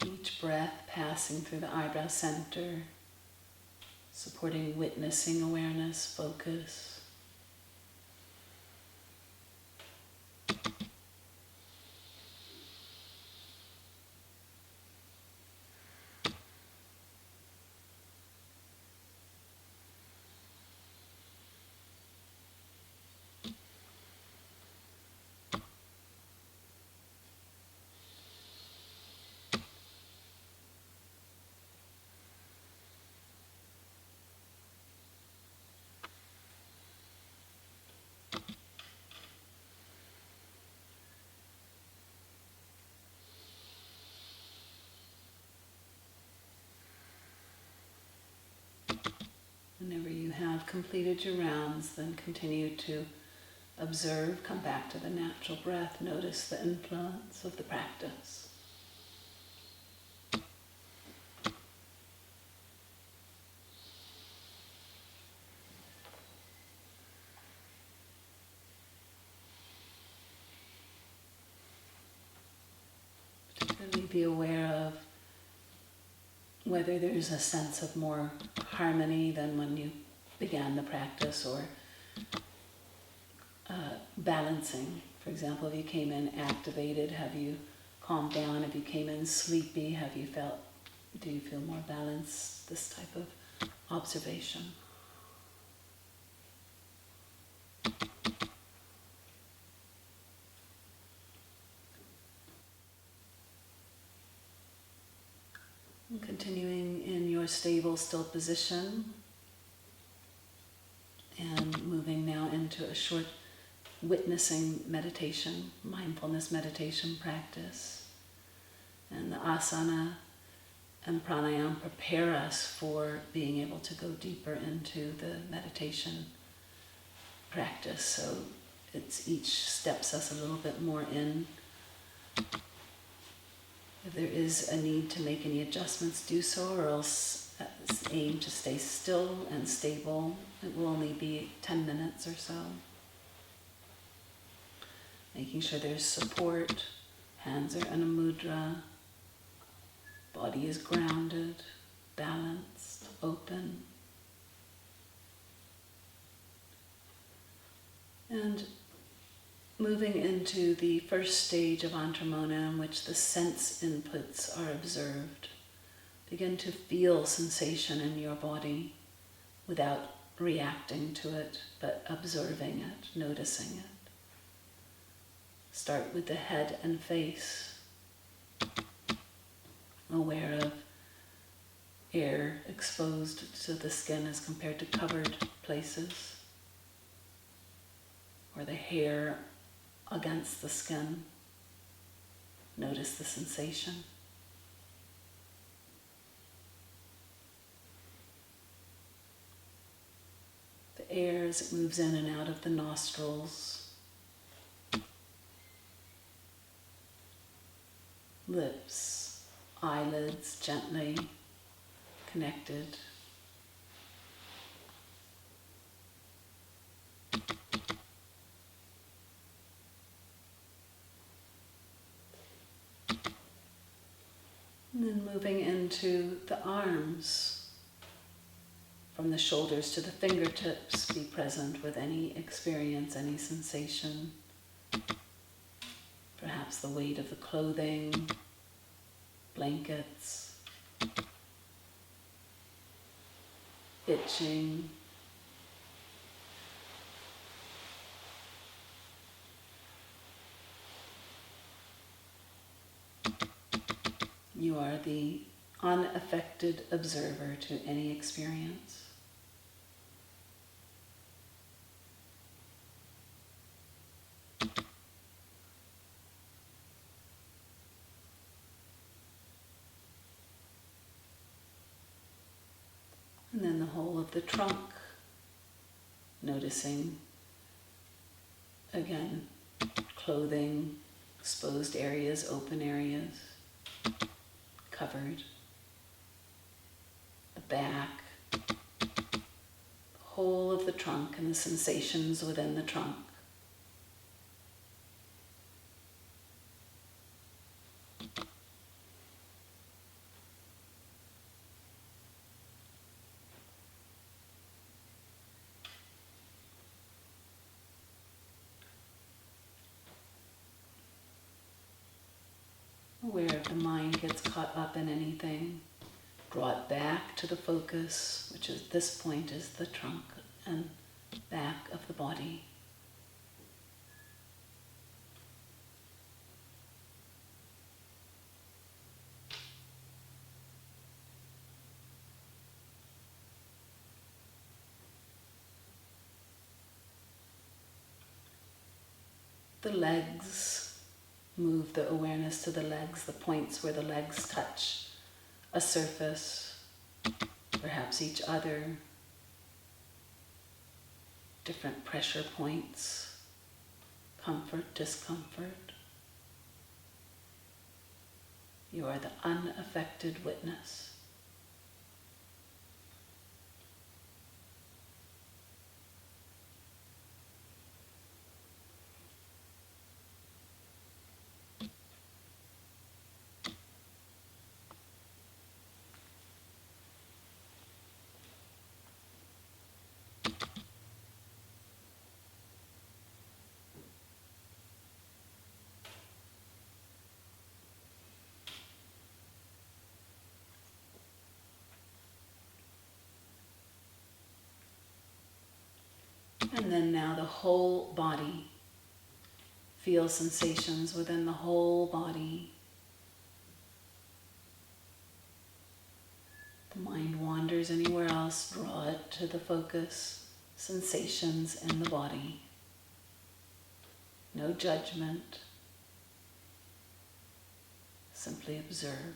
Each breath passing through the eyebrow center, supporting witnessing awareness, focus. Whenever you have completed your rounds, then continue to observe, come back to the natural breath, notice the influence of the practice. Particularly be aware of whether there's a sense of more harmony than when you began the practice, or balancing. For example, if you came in activated, have you calmed down? If you came in sleepy, do you feel more balanced? This type of observation. And continuing in your stable, still position, and moving now into a short witnessing meditation, mindfulness meditation practice. And the asana and pranayama prepare us for being able to go deeper into the meditation practice. So each steps us a little bit more in. If there is a need to make any adjustments, do so, or else aim to stay still and stable. It will only be 10 minutes or so. Making sure there's support, hands are in a mudra, body is grounded, balanced, open. And moving into the first stage of Antramona, in which the sense inputs are observed. Begin to feel sensation in your body without reacting to it, but observing it, noticing it. Start with the head and face, aware of air exposed to the skin as compared to covered places, or the hair against the skin. Notice the sensation. The air as it moves in and out of the nostrils. Lips, eyelids gently connected. And then moving into the arms, from the shoulders to the fingertips, be present with any experience, any sensation. Perhaps the weight of the clothing, blankets, itching, you are the unaffected observer to any experience. And then the whole of the trunk, noticing, again, clothing, exposed areas, open areas, covered, the back, the whole of the trunk and the sensations within the trunk. Aware if the mind gets caught up in anything, draw it back to the focus, which at this point is the trunk and back of the body. The legs. Move the awareness to the legs, the points where the legs touch a surface, perhaps each other, different pressure points, comfort, discomfort. You are the unaffected witness. And then now the whole body. Feel sensations within the whole body. The mind wanders anywhere else, draw it to the focus. Sensations in the body. No judgment. Simply observe.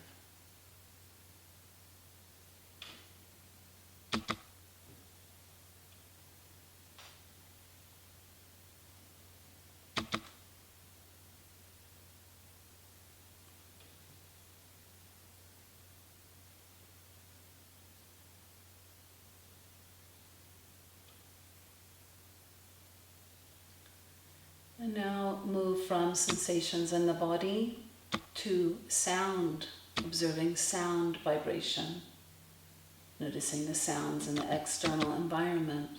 And now move from sensations in the body to sound, observing sound vibration, noticing the sounds in the external environment.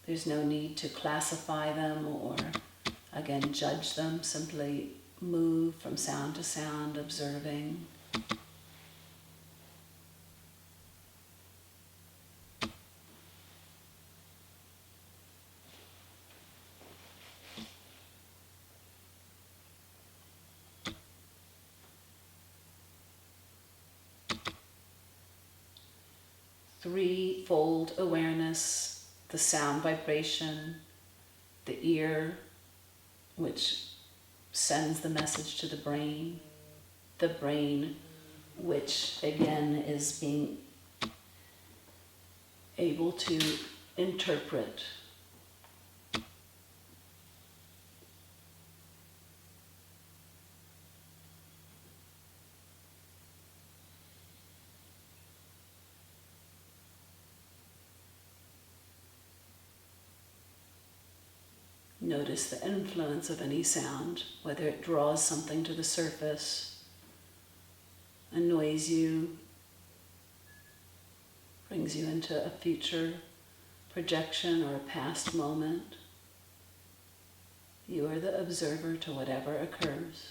There's no need to classify them or, again, judge them. Simply move from sound to sound, observing. Threefold awareness, the sound vibration, the ear, which sends the message to the brain, which again is being able to interpret. Notice the influence of any sound, whether it draws something to the surface, annoys you, brings you into a future projection or a past moment. You are the observer to whatever occurs.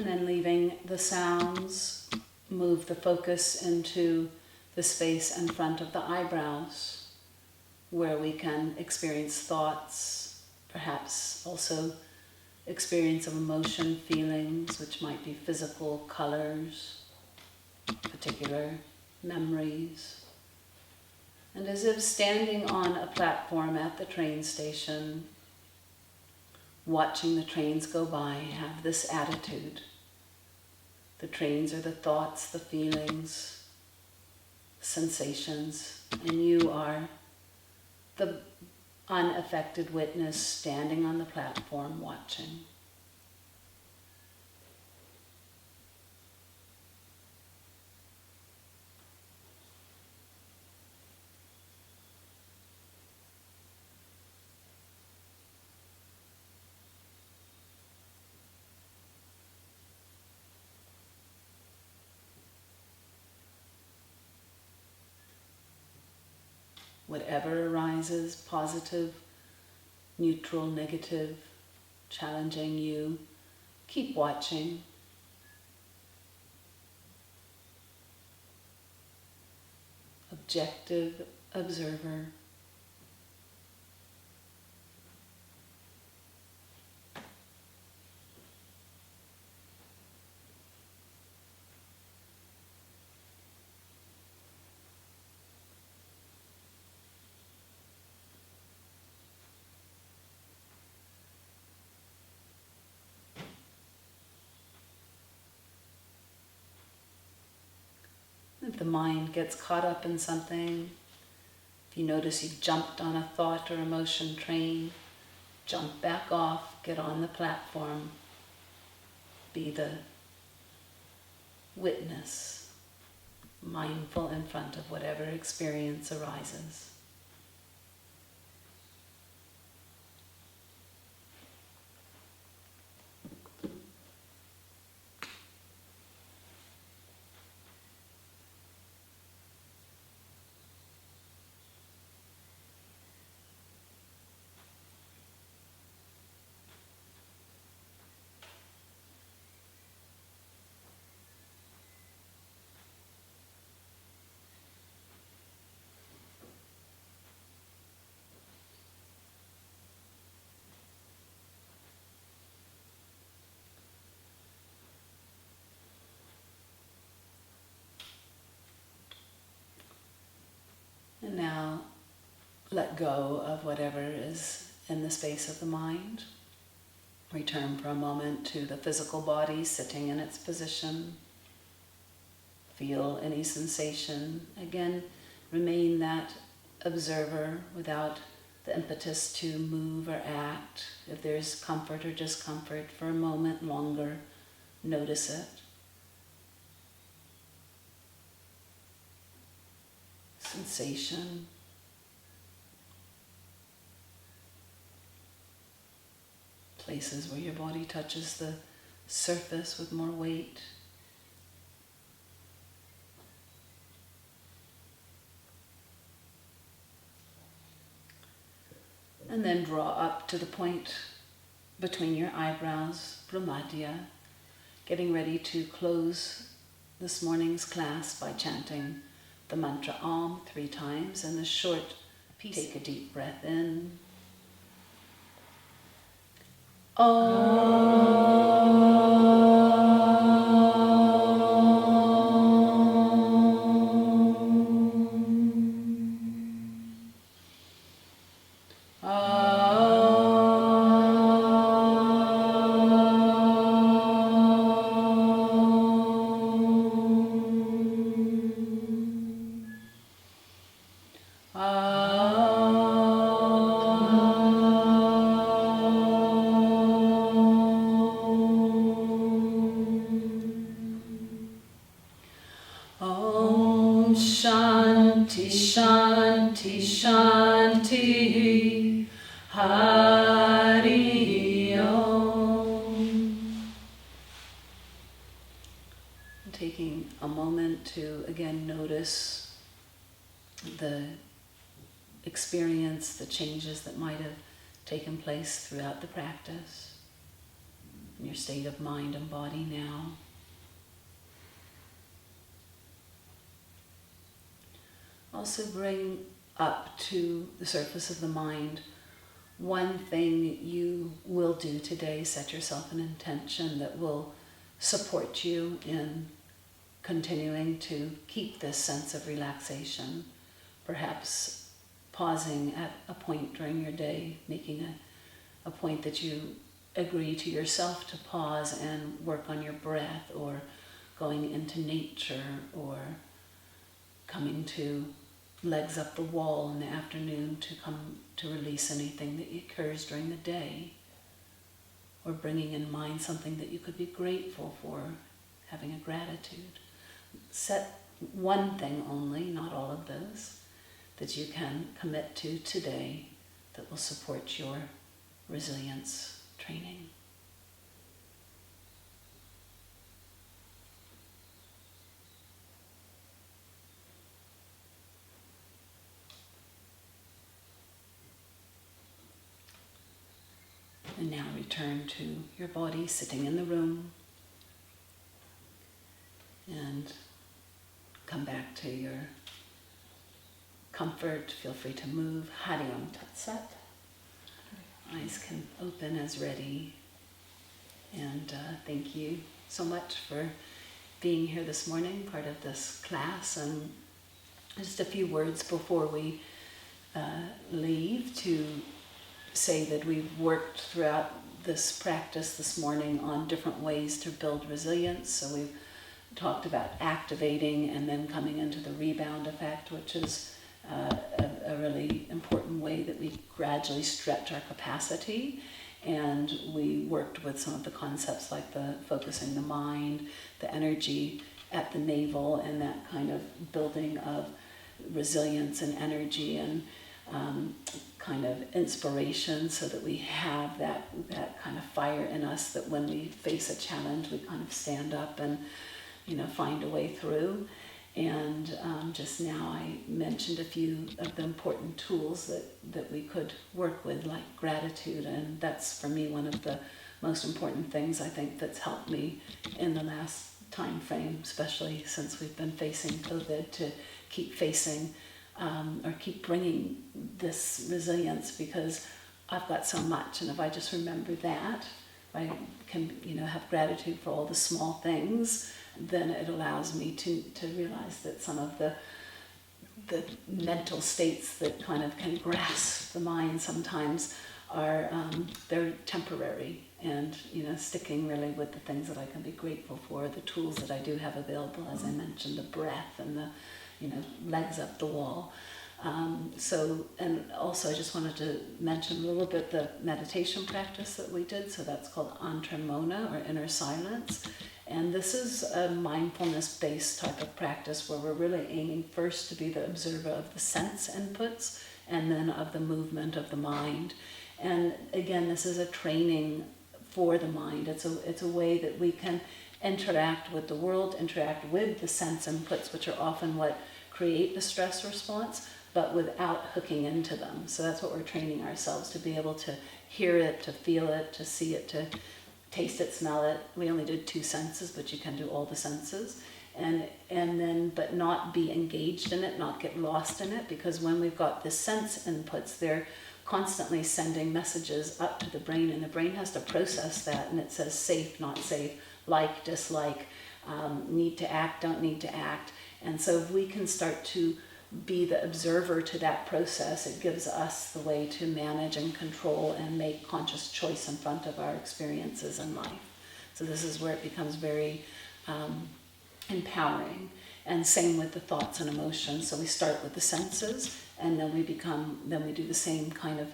And then leaving the sounds, move the focus into the space in front of the eyebrows, where we can experience thoughts, perhaps also experience of emotion, feelings, which might be physical colors, particular memories. And as if standing on a platform at the train station, watching the trains go by, have this attitude. The trains are the thoughts, the feelings, sensations, and you are the unaffected witness standing on the platform watching. Whatever arises, positive, neutral, negative, challenging you, keep watching. Objective observer. If the mind gets caught up in something, if you notice you jumped on a thought or emotion train, jump back off, get on the platform, be the witness, mindful in front of whatever experience arises. And now let go of whatever is in the space of the mind. Return for a moment to the physical body sitting in its position. Feel any sensation. Again, remain that observer without the impetus to move or act. If there's comfort or discomfort, for a moment longer, notice it. Sensation. Places where your body touches the surface with more weight. And then draw up to the point between your eyebrows, Brahmadya, getting ready to close this morning's class by chanting the mantra Om 3 times, and the short piece. Take a deep breath in. Shanti, Shanti, Shanti, Hari Om. Taking a moment to again notice the experience, the changes that might have taken place throughout the practice. in your state of mind and body now. Also bring up to the surface of the mind one thing you will do today. Set yourself an intention that will support you in continuing to keep this sense of relaxation. Perhaps pausing at a point during your day, making a point that you agree to yourself to pause and work on your breath, or going into nature, or coming to legs up the wall in the afternoon to come to release anything that occurs during the day, or bringing in mind something that you could be grateful for, having a gratitude. Set one thing only, not all of those, that you can commit to today that will support your resilience training. And now return to your body sitting in the room, and come back to your comfort. Feel free to move. Hari Om Tat Sat. Eyes can open as ready. And thank you so much for being here this morning, part of this class. And just a few words before we leave to say that we've worked throughout this practice this morning on different ways to build resilience. So we've talked about activating and then coming into the rebound effect, which is a really important way that we gradually stretch our capacity. And we worked with some of the concepts like the focusing the mind, the energy at the navel, and that kind of building of resilience and energy and kind of inspiration, so that we have that kind of fire in us, that when we face a challenge we kind of stand up and find a way through. And just now I mentioned a few of the important tools that we could work with, like gratitude, and that's for me one of the most important things I think that's helped me in the last time frame, especially since we've been facing COVID, to keep facing or keep bringing this resilience, because I've got so much, and if I just remember that, I can have gratitude for all the small things, then it allows me to realize that some of the mental states that kind of can grasp the mind sometimes are they're temporary, and sticking really with the things that I can be grateful for, the tools that I do have available, as I mentioned, the breath and the legs up the wall. And also I just wanted to mention a little bit the meditation practice that we did. So that's called Antramona, or inner silence. And this is a mindfulness-based type of practice where we're really aiming first to be the observer of the sense inputs and then of the movement of the mind. And again, this is a training for the mind. It's a way that we can interact with the world, interact with the sense inputs, which are often what create the stress response, but without hooking into them. So that's what we're training ourselves to be able to hear it, to feel it, to see it, to taste it, smell it. We only did 2 senses, but you can do all the senses. And then, but not be engaged in it, not get lost in it, because when we've got the sense inputs, they're constantly sending messages up to the brain, and the brain has to process that, and it says safe, not safe, like, dislike, need to act, don't need to act. And so if we can start to be the observer to that process, it gives us the way to manage and control and make conscious choice in front of our experiences in life. So this is where it becomes very empowering. And same with the thoughts and emotions. So we start with the senses, and then we do the same kind of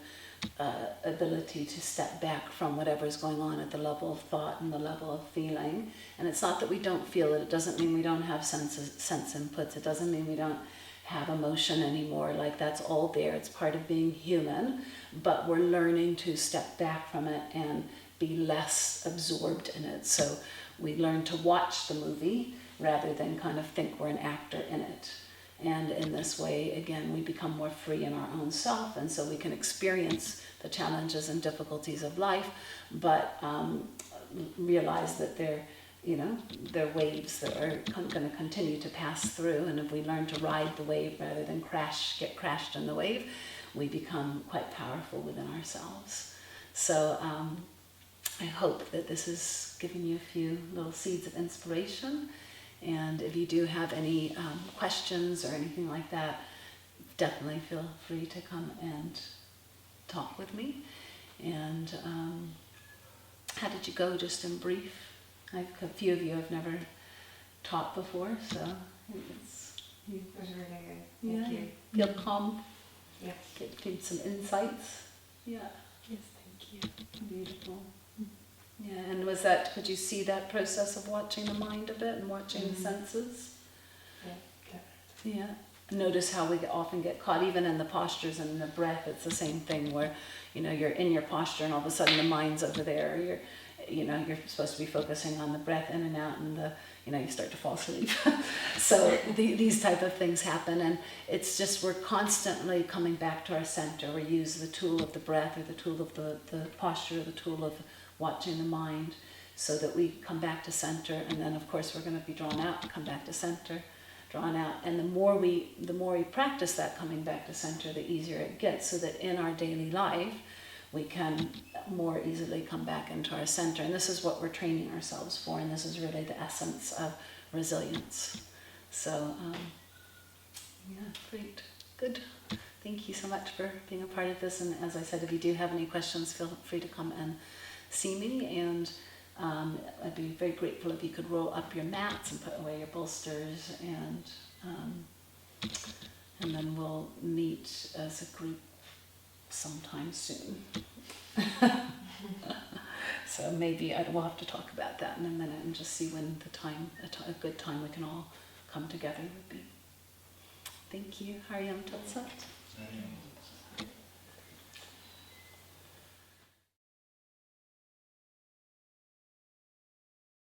ability to step back from whatever is going on at the level of thought and the level of feeling. And it's not that we don't feel it. It doesn't mean we don't have sense inputs. It doesn't mean we don't have emotion anymore. Like, that's all there. It's part of being human. But we're learning to step back from it and be less absorbed in it. So we learn to watch the movie rather than kind of think we're an actor in it. And in this way, again, we become more free in our own self, and so we can experience the challenges and difficulties of life, but realize that they're waves that are going to continue to pass through, and if we learn to ride the wave rather than get crashed in the wave, we become quite powerful within ourselves. So I hope that this has given you a few little seeds of inspiration, and if you do have any questions or anything like that, definitely feel free to come and talk with me. And how did you go, just in brief? A few of you have never taught before, so it was really good. Thank you. Feel calm? Yes. Get some insights? Yeah. Yes, thank you. Beautiful. Yeah, and could you see that process of watching the mind a bit and watching the senses? Yeah, definitely. Yeah. Notice how we often get caught, even in the postures and the breath. It's the same thing where, you're in your posture and all of a sudden the mind's over there. You're supposed to be focusing on the breath in and out, and you start to fall asleep. So these type of things happen, and it's just we're constantly coming back to our center. We use the tool of the breath, or the tool of the posture, or the tool of watching the mind, so that we come back to center, and then of course we're going to be drawn out and come back to center, drawn out. And the more we practice that coming back to center, the easier it gets, so that in our daily life we can more easily come back into our center. And this is what we're training ourselves for, and this is really the essence of resilience. So, great. Good. Thank you so much for being a part of this. And as I said, if you do have any questions, feel free to come and see me. And I'd be very grateful if you could roll up your mats and put away your bolsters. And then we'll meet as a group sometime soon. So maybe we'll have to talk about that in a minute and just see when a good time we can all come together would be. Thank you. Haryam Tat Sat.